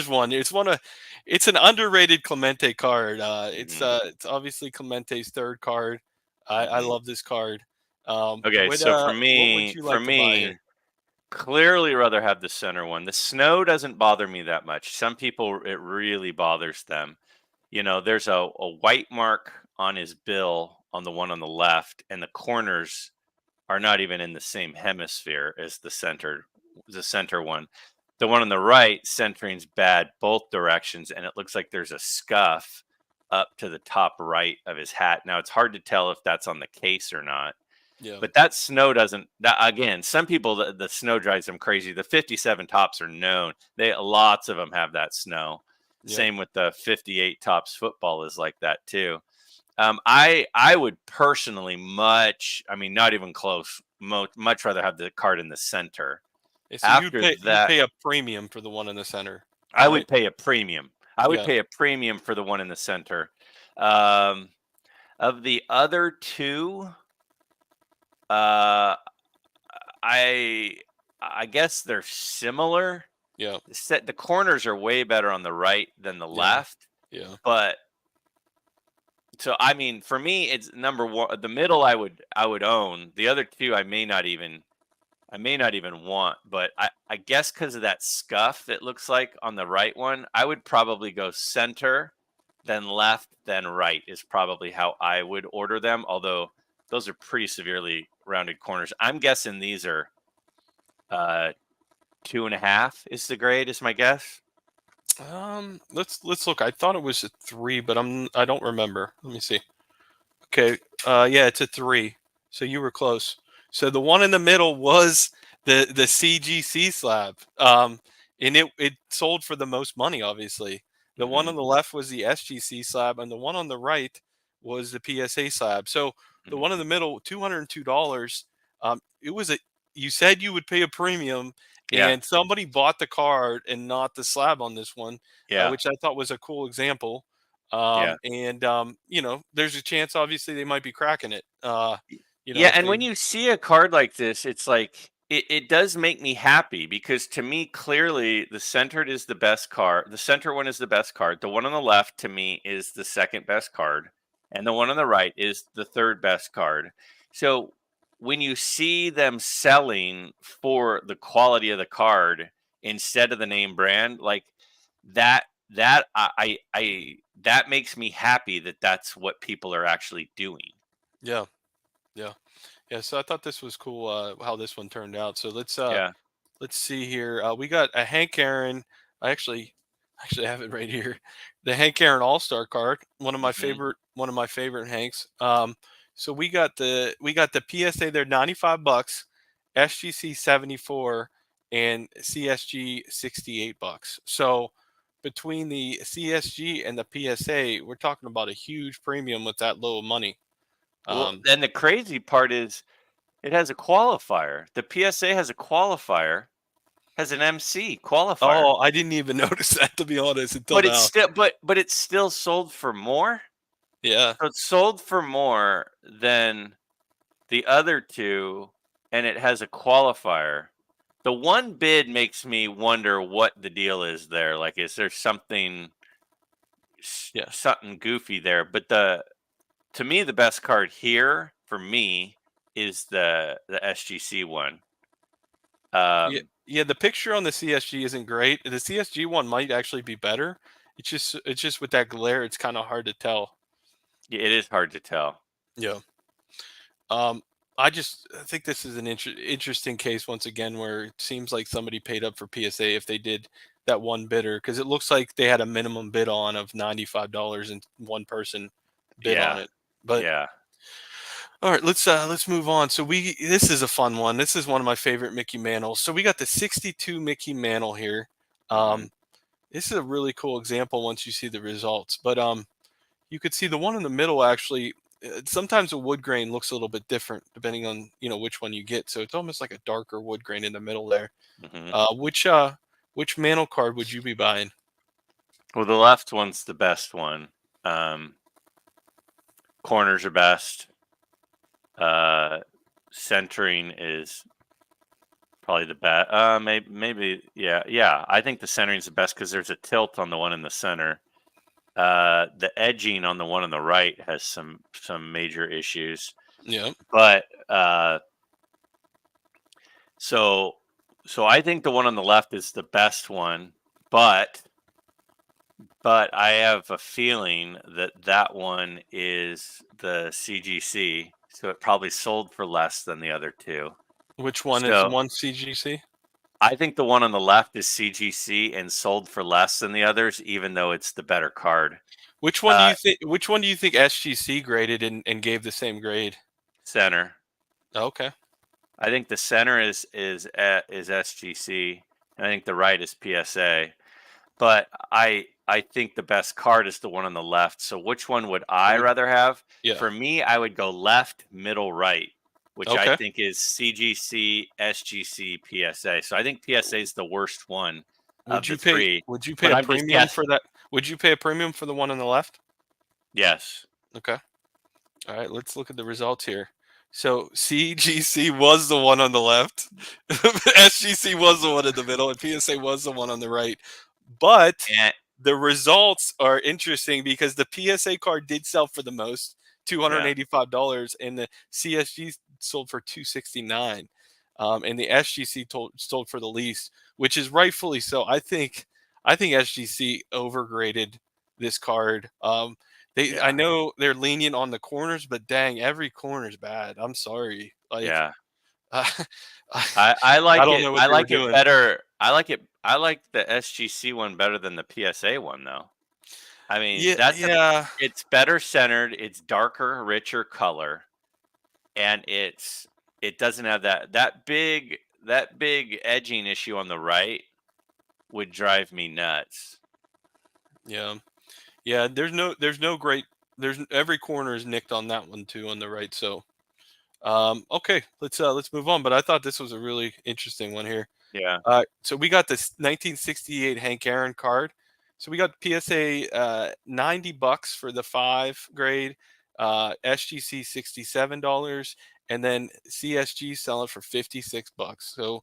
one. It's an underrated Clemente card.
Hmm.
It's obviously Clemente's third card. I
Hmm.
love this card.
Okay, so
What would you
for
like to buy here?
me, clearly rather have the center one. The snow doesn't bother me that much. Some people, it really bothers them. There's a white mark on his bill on the one on the left, and the corners are not even in the same hemisphere as the center one. The one on the right, centering's bad both directions, and it looks like there's a scuff up to the top right of his hat. Now it's hard to tell if that's on the case or not.
Yeah,
But that snow doesn't. That, again, some people the snow drives them crazy. The 57 tops are known. Lots of them have that snow.
yeah.
Same with the 58 tops football is like that too. I would personally I mean, not even close, much rather have the card in the center.
Yeah, so
After
you'd
that,
pay a premium for the one in the center,
I
right?
would pay a premium. I would
Yeah.
pay a premium for the one in the center. Um, of the other two, uh, I I guess they're similar.
Yeah.
The corners are way better on the right than the
Yeah.
left,
Yeah.
but so I mean, for me, it's number one. The middle, I would own. The other two, I may not even want. But I guess because of that scuff, it looks like on the right one, I would probably go center, then left, then right is probably how I would order them. Although those are pretty severely rounded corners. I'm guessing these are 2.5 is the grade, is my guess.
Let's look. I thought it was a 3, but I don't remember. Let me see. Okay. Yeah, it's a 3. So you were close. So the one in the middle was the CGC slab. And it sold for the most money, obviously. The one
Hmm.
on the left was the SGC slab, and the one on the right was the PSA slab. So the one in
Hmm.
the middle, $202. It was a You said you would pay a premium,
Yeah,
and somebody bought the card and not the slab on this one,
yeah,
which I thought was a cool example.
yeah.
There's a chance, obviously, they might be cracking it.
Yeah,
If
and
they,
when you see a card like this, it's like it does make me happy because to me, clearly, the centered is the best card. The center one is the best card. The one on the left to me is the second best card, and the one on the right is the third best card. So when you see them selling for the quality of the card instead of the name brand, like that, that makes me happy that that's what people are actually doing.
yeah, yeah, yeah. So I thought this was cool, how this one turned out. So
Yeah.
let's see here. We got a Hank Aaron. I actually have it right here. The Hank Aaron All Star card.
Hmm.
One of my favorite Hanks. So we got the PSA there, $95, SGC 74, and CSG $68. So between the CSG and the PSA, we're talking about a huge premium with that low money.
Well,
Um,
then the crazy part is it has a qualifier. The PSA has a qualifier, has an MC qualifier,
oh, I didn't even notice that, to be honest, until
but it's
now.
still it's still sold for more.
Yeah,
So it's sold for more than the other two, and it has a qualifier. The one bid makes me wonder what the deal is there. Like, is there
yeah.
something goofy there? But to me, the best card here for me is the SGC one.
Yeah,
Um,
yeah, the picture on the CSG isn't great. The CSG one might actually be better. It's just with that glare, it's kind of hard to tell.
Yeah, it is hard to tell.
Yeah. Um, I think this is an interesting case once again where it seems like somebody paid up for PSA if they did that one bidder, because it looks like they had a minimum bid on of $95 and one person bid on
Yeah.
it. But
Yeah.
all right, let's move on. So this is a fun one. This is one of my favorite Mickey Mantles. So we got the 62 Mickey Mantle here.
Hmm.
This is a really cool example once you see the results. But you could see the one in the middle actually. Sometimes a wood grain looks a little bit different depending on which one you get. So it's almost like a darker wood grain in the middle there.
Hmm.
Which mantle card would you be buying?
Well, the left one's the best one. Um, Corners are best. Centering is probably the best. Maybe, yeah. I think the centering is the best because there's a tilt on the one in the center. The edging on the one on the right has some major issues.
Yeah.
But so I think the one on the left is the best one, but I have a feeling that that one is the CGC, so it probably sold for less than the other two.
Which one is
So
one CGC?
I think the one on the left is CGC and sold for less than the others, even though it's the better card.
Which one do you think? Which one do you think SGC graded and gave the same grade?
Center.
Okay.
I think the center is SGC, and I think the right is PSA. But I think the best card is the one on the left. So which one would I rather have?
Yeah.
For me, I would go left, middle, right, which I
Okay.
think is CGC, SGC, PSA. So I think PSA is the worst one of the three.
Would you pay
But
a
I'm just
premium for
guessing.
that? Would you pay a premium for the one on the left?
Yes.
Okay. All right, let's look at the results here. So CGC was the one on the left, SGC was the one in the middle, and PSA was the one on the right. But
And
the results are interesting because the PSA card did sell for the most,
yeah,
$285, and the CSG sold for $269, and the SGC sold for the least, which is rightfully so. I think SGC overgraded this card. I
yeah,
know they're lenient on the corners, but dang, every corner is bad. I'm sorry. Like,
yeah.
I,
I
I
like
don't
it.
know what
I
they were
like it
doing.
better. I like it. I like the SGC one better than the PSA one, though. I mean,
Yeah, yeah,
it's better centered. It's darker, richer color, and it doesn't have that big edging issue on the right would drive me nuts.
yeah, yeah. There's no great. There's every corner is nicked on that one too on the right. So, okay, let's move on. But I thought this was a really interesting one here.
Yeah.
So we got this 1968 Hank Aaron card. So we got PSA $90 for the 5 grade, SGC $67, and then CSG selling for $56. So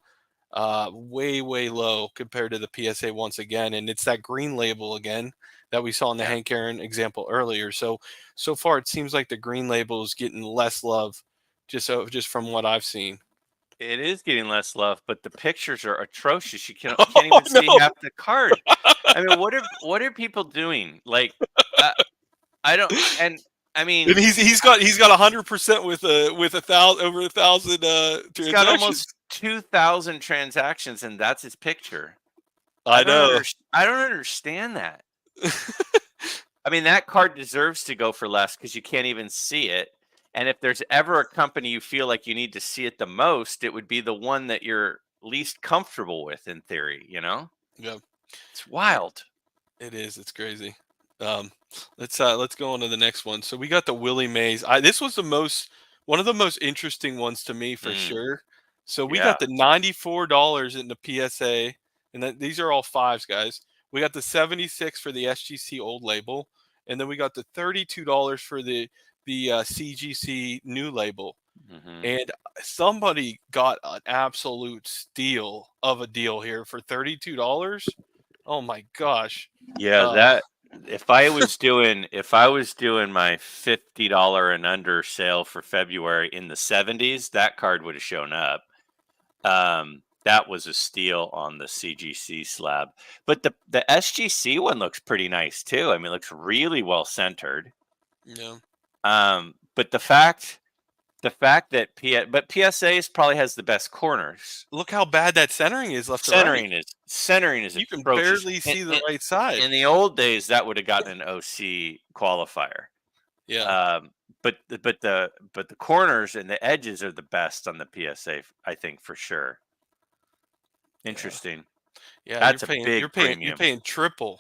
way low compared to the PSA once again, and it's that green label again that we saw in the
Yeah.
Hank Aaron example earlier. So far it seems like the green label is getting less love, just from what I've seen.
It is getting less love, but the pictures are atrocious. You can't
Oh
even see
no!
half the card. I mean, what are people doing? Like, uh, I don't. And I
And
mean,
he's got 100% with a thousand over 1,000
he's got
transactions.
almost 2,000 transactions, and that's his picture.
I know.
I don't understand that. I mean, that card deserves to go for less because you can't even see it. And if there's ever a company you feel like you need to see it the most, it would be the one that you're least comfortable with, in theory.
Yeah,
It's wild.
it is. It's crazy. Um, let's go on to the next one. So we got the Willie Mays. This was one of the most interesting ones to me for
Mm,
sure. So we
yeah.
got the $94 in the PSA, and then these are all fives, guys. We got the 76 for the SGC old label, and then we got the $32 for the CGC new label.
Hmm.
And somebody got an absolute steal of a deal here for $32. Oh my gosh.
Yeah,
Uh,
that if I was doing my $50 and under sale for February in the 70s, that card would have shown up. That was a steal on the CGC slab. But the SGC one looks pretty nice too. I mean, it looks really well centered.
yeah.
But the fact the fact that but PSA probably has the best corners.
Look how bad that centering is left to right.
Centering is
You can
atrocious.
barely see the right side.
In the old days, that would have gotten an OC qualifier.
Yeah.
Um, but the corners and the edges are the best on the PSA, I think, for sure. Interesting.
Yeah,
That's a big
you're
premium.
paying triple.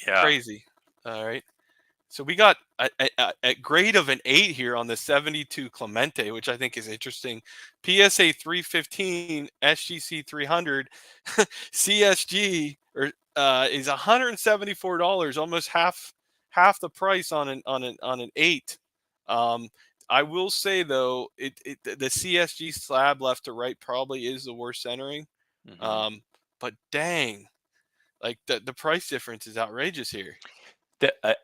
Yeah.
Crazy. All right. So we got a grade of an 8 here on the 72 Clemente, which I think is interesting. PSA 315, SGC 300, CSG is $174, almost half the price on an 8. I will say though, the CSG slab left to right probably is the worst centering. But dang, like the price difference is outrageous here.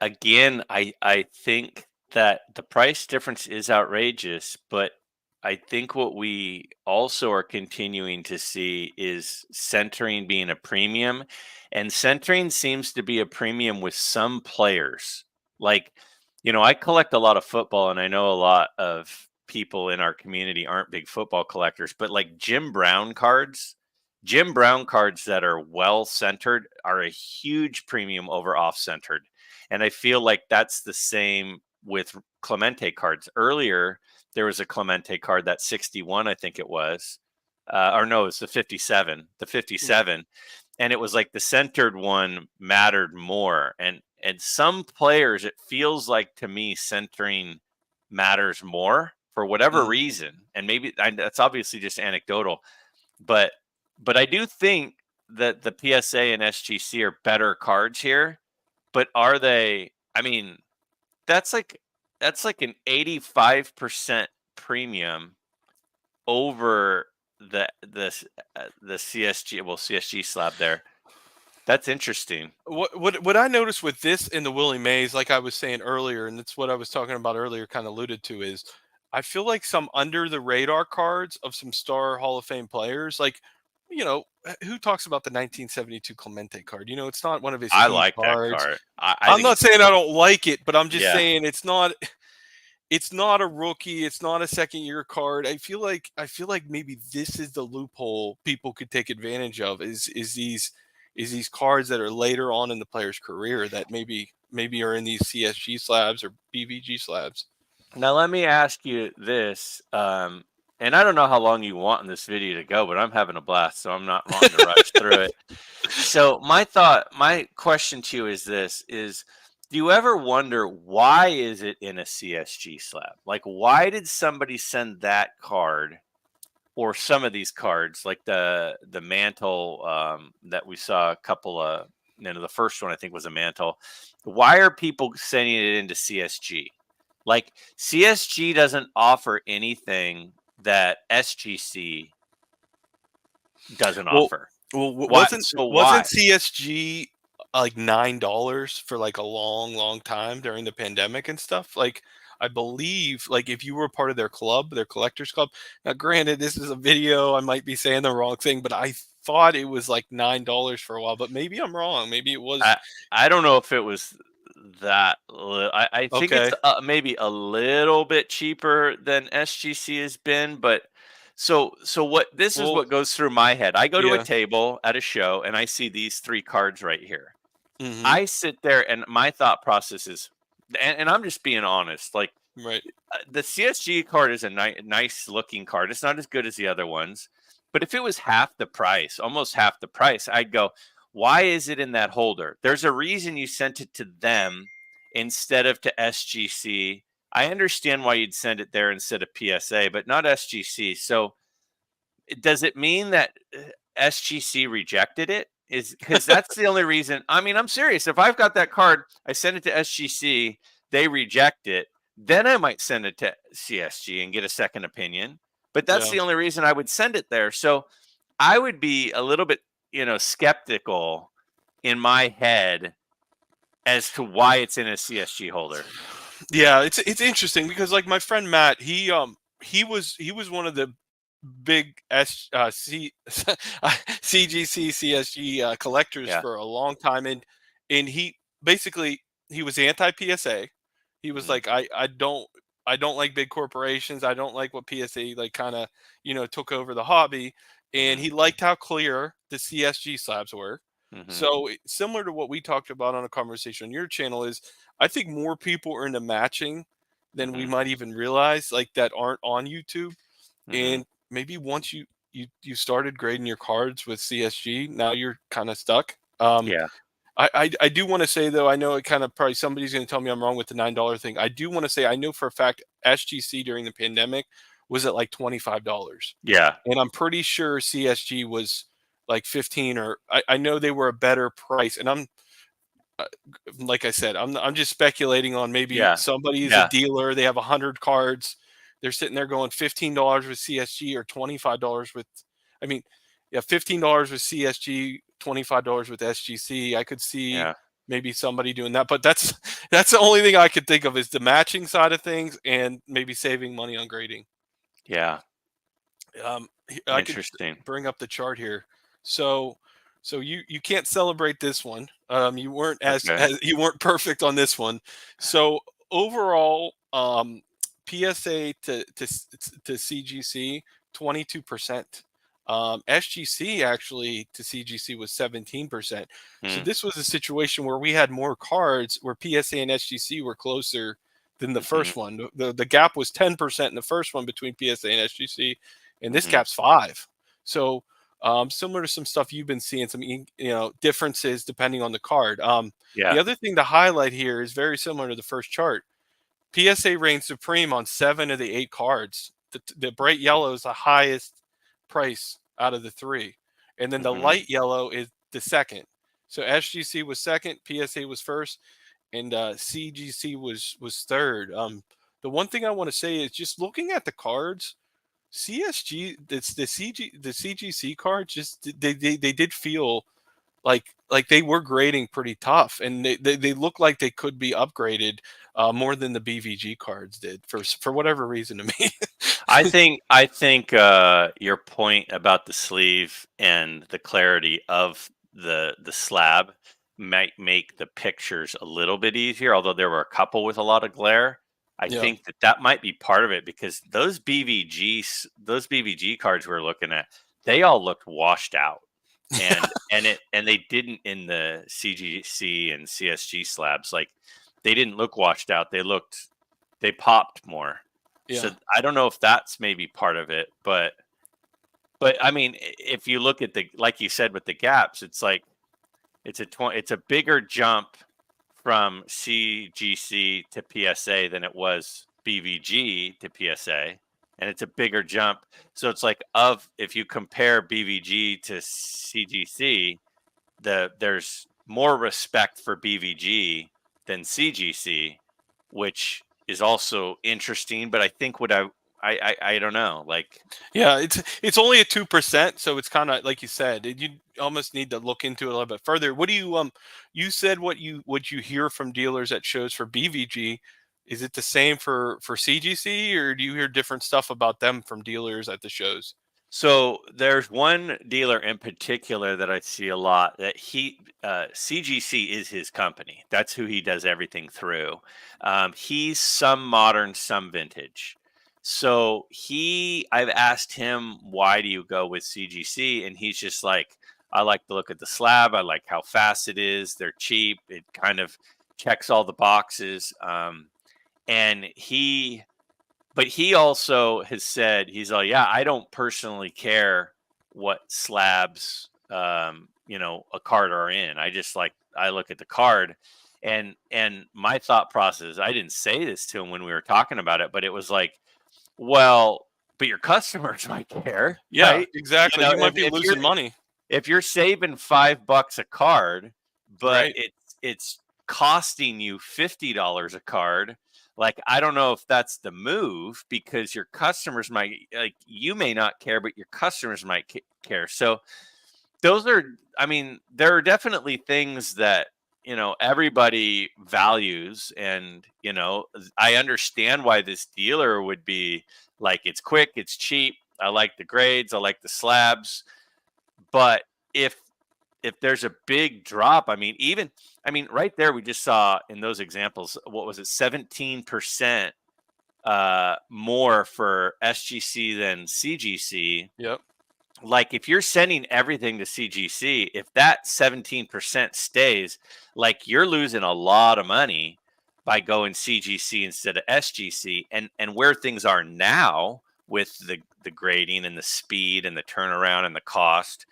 Again, I think that the price difference is outrageous, but I think what we also are continuing to see is centering being a premium, and centering seems to be a premium with some players. Like, I collect a lot of football, and I know a lot of people in our community aren't big football collectors, but like Jim Brown cards that are well centered are a huge premium over off centered. And I feel like that's the same with Clemente cards. Earlier, there was a Clemente card, that 61, I think it was. Or no, it's the 57. The 57. And it was like the centered one mattered more. And some players, it feels like to me, centering matters more for whatever reason. And maybe that's obviously just anecdotal. But I do think that the PSA and SGC are better cards here. But are they? I mean, that's like an 85% premium over the CSG slab there. That's interesting.
What I noticed with this in the Willie Mays, like I was saying earlier, and that's what I was talking about earlier, kind of alluded to, is I feel like some under the radar cards of some star Hall of Fame players, like, who talks about the 1972 Clemente card? It's not one of his
I
key
like
cards.
that card.
I'm not saying I don't like it, but I'm just
Yeah.
saying it's not a rookie. It's not a second year card. I feel like maybe this is the loophole people could take advantage of is these cards that are later on in the player's career that maybe are in these CSG slabs or BVG slabs.
Now let me ask you this, and I don't know how long you want in this video to go, but I'm having a blast, so I'm not wanting to rush through it. So my question to you is this: do you ever wonder why is it in a CSG slab? Like, why did somebody send that card, or some of these cards, like the mantle that we saw a couple of, the first one I think was a mantle. Why are people sending it into CSG? Like, CSG doesn't offer anything that SGC doesn't offer.
Well, wasn't CSG like $9 for like a long time during the pandemic and stuff? Like, I believe, like, if you were part of their club, their collectors club. Now, granted, this is a video, I might be saying the wrong thing, but I thought it was like $9 for a while. But maybe I'm wrong. Maybe it was.
I don't know if it was that. I think it's maybe a little bit cheaper than SGC has been, but so what this is what goes through my head. I go to a table at a show and I see these 3 cards right here. I sit there and my thought process is, and I'm just being honest, like, the CSG card is a nice looking card. It's not as good as the other ones, but if it was half the price, almost half the price, I'd go, why is it in that holder? There's a reason you sent it to them instead of to SGC. I understand why you'd send it there instead of PSA, but not SGC. So does it mean that SGC rejected it? Because that's the only reason. I mean, I'm serious. If I've got that card, I send it to SGC, they reject it, then I might send it to CSG and get a second opinion. But that's the only reason I would send it there. So I would be a little bit, skeptical in my head as to why it's in a CSG holder.
Yeah, it's interesting because, like, my friend Matt, he was one of the big CGC CSG collectors for a long time, and he basically he was anti PSA. He was like, I don't I don't like big corporations. I don't like what PSA like kind of, took over the hobby. And
Mhm.
he liked how clear the CSG slabs were.
Mhm.
So similar to what we talked about on a conversation on your channel is I think more people are into matching than we
Mhm.
might even realize, like that aren't on YouTube.
Mhm.
And maybe once you started grading your cards with CSG, now you're kind of stuck.
Yeah.
I do want to say though, I know it kind of probably somebody's going to tell me I'm wrong with the $9 thing. I do want to say I know for a fact SGC during the pandemic was at like $25,
Yeah.
and I'm pretty sure CSG was like 15, or I know they were a better price. And uh, like I said, I'm just speculating on maybe
Yeah.
somebody is a
Yeah.
dealer. They have 100 cards. They're sitting there going $15 with CSG or $25 with, I mean, yeah, $15 with CSG, $25 with SGC. I could see
Yeah.
maybe somebody doing that, but that's that's the only thing I could think of is the matching side of things and maybe saving money on grading.
Yeah.
I could
Interesting.
bring up the chart here. So, so you can't celebrate this one. You weren't
Okay.
as you weren't perfect on this one. So overall, PSA to CGC 22%. SGC actually to CGC was 17%. So
Mm.
this was a situation where we had more cards where PSA and SGC were closer than the
Mhm.
first one. The gap was 10% in the first one between PSA and SGC, and this
Mhm.
gap's 5. So similar to some stuff you've been seeing, some differences depending on the card. The
Yeah.
other thing to highlight here is very similar to the first chart. PSA reigns supreme on 7 of the 8 cards. The bright yellow is the highest price out of the 3, and then the
Mhm.
light yellow is the second. So SGC was second, PSA was first, and CGC was third. The one thing I want to say is just looking at the cards, CSG, it's the CGC cards. Just they did feel like they were grading pretty tough, and they look like they could be upgraded more than the BVG cards did for whatever reason to me.
I think your point about the sleeve and the clarity of the slab might make the pictures a little bit easier. Although there were a couple with a lot of glare, I
Yeah,
think that might be part of it because those BVG cards we were looking at, they all looked washed out, and they didn't in the CGC and CSG slabs. Like they didn't look washed out. They popped more. So
yeah,
I don't know if that's maybe part of it, but I mean, if you look at the like you said with the gaps, it's like it's a bigger jump from CGC to PSA than it was BVG to PSA, and it's a bigger jump. So it's like of if you compare BVG to CGC, there's more respect for BVG than CGC, which is also interesting. But I think I don't know. Like,
yeah. It's only a 2%, so it's kind of like you said. You almost need to look into it a little bit further. What do you said what you hear from dealers at shows for BVG? Is it the same for CGC, or do you hear different stuff about them from dealers at the shows?
so there's one dealer in particular that I see a lot that CGC is his company. That's who he does everything through. He's some modern, some vintage. So I've asked him, why do you go with CGC? And he's just like, I like the look at the slab. I like how fast it is. They're cheap. It kind of checks all the boxes. And but he also has said, he's like, yeah, I don't personally care what slabs a card are in. I look at the card, and my thought process, I didn't say this to him when we were talking about it, but it was like, well, but your customers might care,
Yeah,
right? You
exactly.
know,
You might be losing money,
if you're saving $5 a card, but
right?
it's costing you $50 a card, like I don't know if that's the move because your customers might, like, you may not care, but your customers might care. So those are, I mean, there are definitely things that everybody values, and I understand why this dealer would be like, it's quick, it's cheap, I like the grades, I like the slabs. But if there's a big drop, I mean, right there, we just saw in those examples, what was it, 17% more for SGC than CGC.
Yep.
Like if you're sending everything to CGC, if that 17% stays, like you're losing a lot of money by going CGC instead of SGC. And where things are now with the grading and the speed and the turnaround and the cost,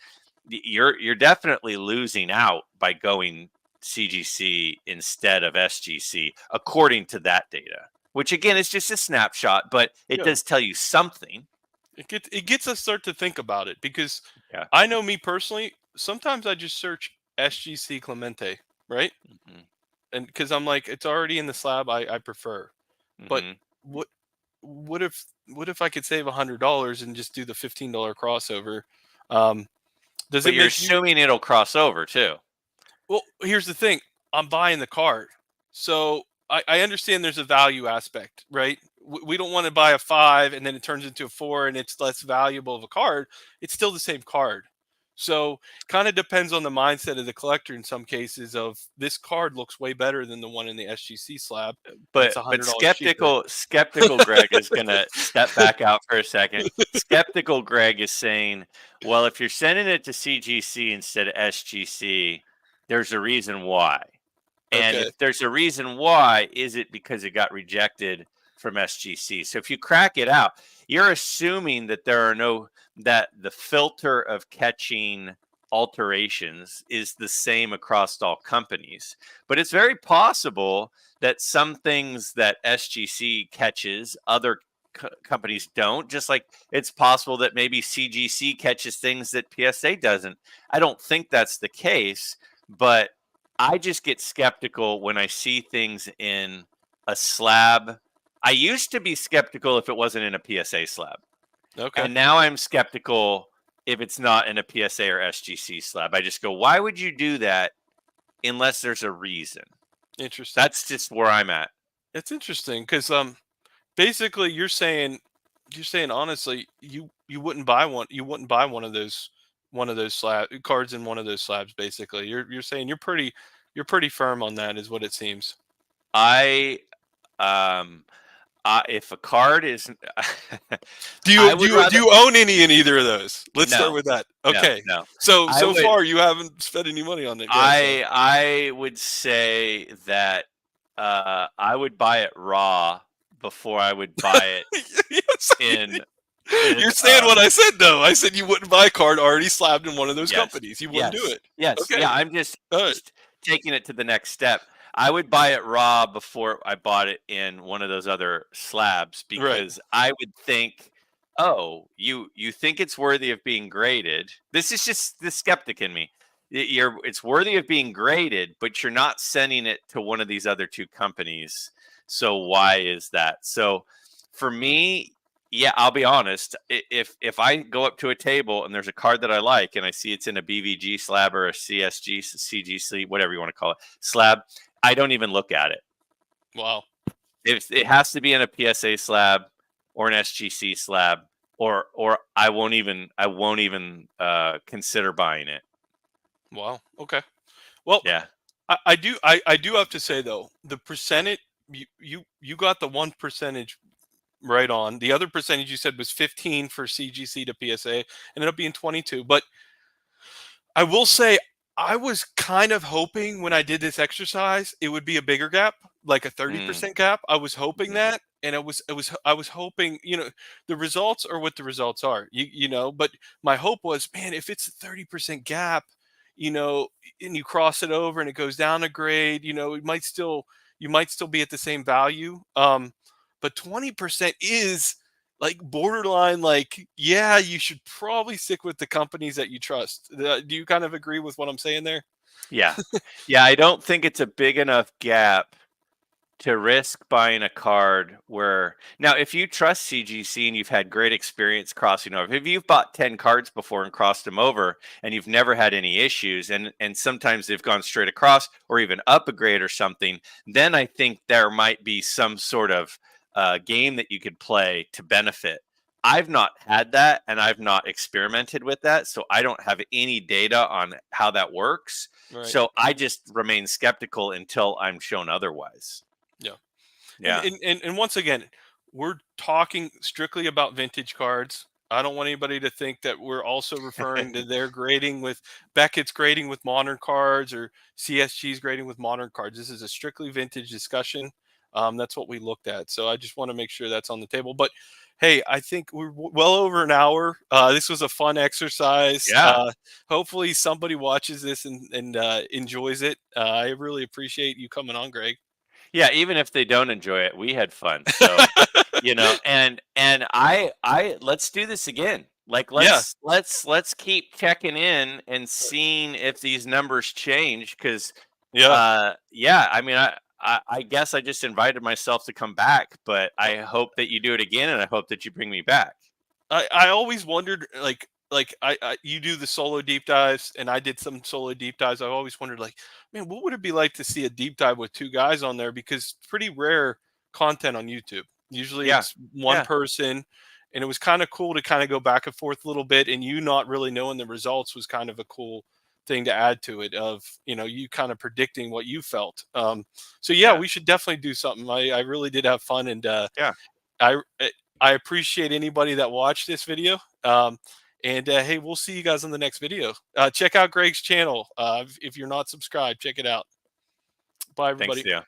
you're definitely losing out by going CGC instead of SGC, according to that data, which again is just a snapshot, but it does tell you something.
It gets us start to think about it, because
Yeah.
I know me personally, sometimes I just search SGC Clemente, right?
Mm-hmm.
And because I'm like, it's already in the slab I prefer. But
Mm-hmm.
what what if I could save $100 and just do the $15 crossover? Does
But
it
you're
make you
assuming it'll cross over too.
well, here's the thing. I'm buying the card. So I understand there's a value aspect, right? We don't want to buy a 5 and then it turns into a 4 and it's less valuable of a card. It's still the same card. So kind of depends on the mindset of the collector in some cases of this card looks way better than the one in the SGC slab, and it's
But
$100 cheaper.
skeptical Greg is gonna step back out for a second. Skeptical Greg is saying, well, if you're sending it to CGC instead of SGC, there's a reason why. And
Okay.
if there's a reason why, is it because it got rejected from SGC? So if you crack it out, you're assuming that that the filter of catching alterations is the same across all companies. But it's very possible that some things that SGC catches, other companies don't, just like it's possible that maybe CGC catches things that PSA doesn't. I don't think that's the case, but I just get skeptical when I see things in a slab. I used to be skeptical if it wasn't in a PSA slab.
Okay.
And now I'm skeptical if it's not in a PSA or SGC slab. I just go, why would you do that unless there's a reason?
Interesting.
That's just where I'm at.
It's interesting because basically you're saying honestly you wouldn't buy one, one of those slab cards in one of those slabs. Basically you're saying you're pretty firm on that, is what it seems.
I um if a card is
do you
I
do
would
you do
rather
you own any in either of those? Let's start
no,
with that.
no,
Okay,
no.
so
I
so
would
far you haven't spent any money on it yet, so.
I would say that I would buy it raw before I would buy it
Yes,
in
you're saying what I said, though. I said you wouldn't buy a card already slabbed in one of those
yes,
companies. You wouldn't do
yes,
it.
yes,
Okay,
yeah. I'm just
all right.
just taking it to the next step. I would buy it raw before I bought it in one of those other slabs
Right.
because I would think, oh, you think it's worthy of being graded. This is just the skeptic in me. It's worthy of being graded, but you're not sending it to one of these other two companies. So why is that? So for me, yeah, I'll be honest. If I go up to a table and there's a card that I like and I see it's in a BVG slab or a CSG, CGC, whatever you want to call it, slab, I don't even look at it.
Wow.
If it has to be in a PSA slab or an SGC slab, or I won't even consider buying it.
Wow. Okay. Well,
Yeah.
I do have to say though, the percentage you got the one percentage right on. The other percentage you said was 15 for CGC to PSA, ended up being 22. But I will say I was kind of hoping when I did this exercise it would be a bigger gap, like a
Mm,
30% gap. I was hoping
mhm.
that, and I was hoping, the results are what the results are. But my hope was, man, if it's a 30% gap, you know, and you cross it over and it goes down a grade, you might still be at the same value. But 20% is like borderline, like, yeah, you should probably stick with the companies that you trust. Do you kind of agree with what I'm saying there?
Yeah. Yeah, I don't think it's a big enough gap to risk buying a card where now if you trust CGC and you've had great experience crossing over, if you've bought 10 cards before and crossed them over and you've never had any issues and sometimes they've gone straight across or even up a grade or something, then I think there might be some sort of game that you could play to benefit. I've not had that and I've not experimented with that, so I don't have any data on how that works.
Right.
So I just remain skeptical until I'm shown otherwise.
Yeah. And
Yeah.
and and, and once again, we're talking strictly about vintage cards. I don't want anybody to think that we're also referring to their grading with Beckett's grading with modern cards or CSG's grading with modern cards. This is a strictly vintage discussion. That's what we looked at. So I just want to make sure that's on the table. But hey, I think we're well over an hour. This was a fun exercise.
Yeah.
Hopefully somebody watches this and enjoys it. I really appreciate you coming on, Greg.
Yeah, even if they don't enjoy it, we had fun. So, and I let's do this again. Like
Yeah,
let's keep checking in and seeing if these numbers change cuz
yeah.
yeah, I mean I guess I just invited myself to come back, but I hope that you do it again and I hope that you bring me back.
I always wondered like you do the solo deep dives and I did some solo deep dives. I always wondered like, man, what would it be like to see a deep dive with two guys on there? Because pretty rare content on YouTube. Usually
Yeah.
it's one
Yeah.
person, and it was kind of cool to kind of go back and forth a little bit, and you not really knowing the results was kind of a cool thing to add to it of you kind of predicting what you felt. So yeah,
Yeah.
we should definitely do something. I really did have fun, and
Yeah.
I I appreciate anybody that watched this video. And hey, we'll see you guys on the next video. Check out Greg's channel. If you're not subscribed, check it out. Bye,
Thanks,
everybody.
Thea.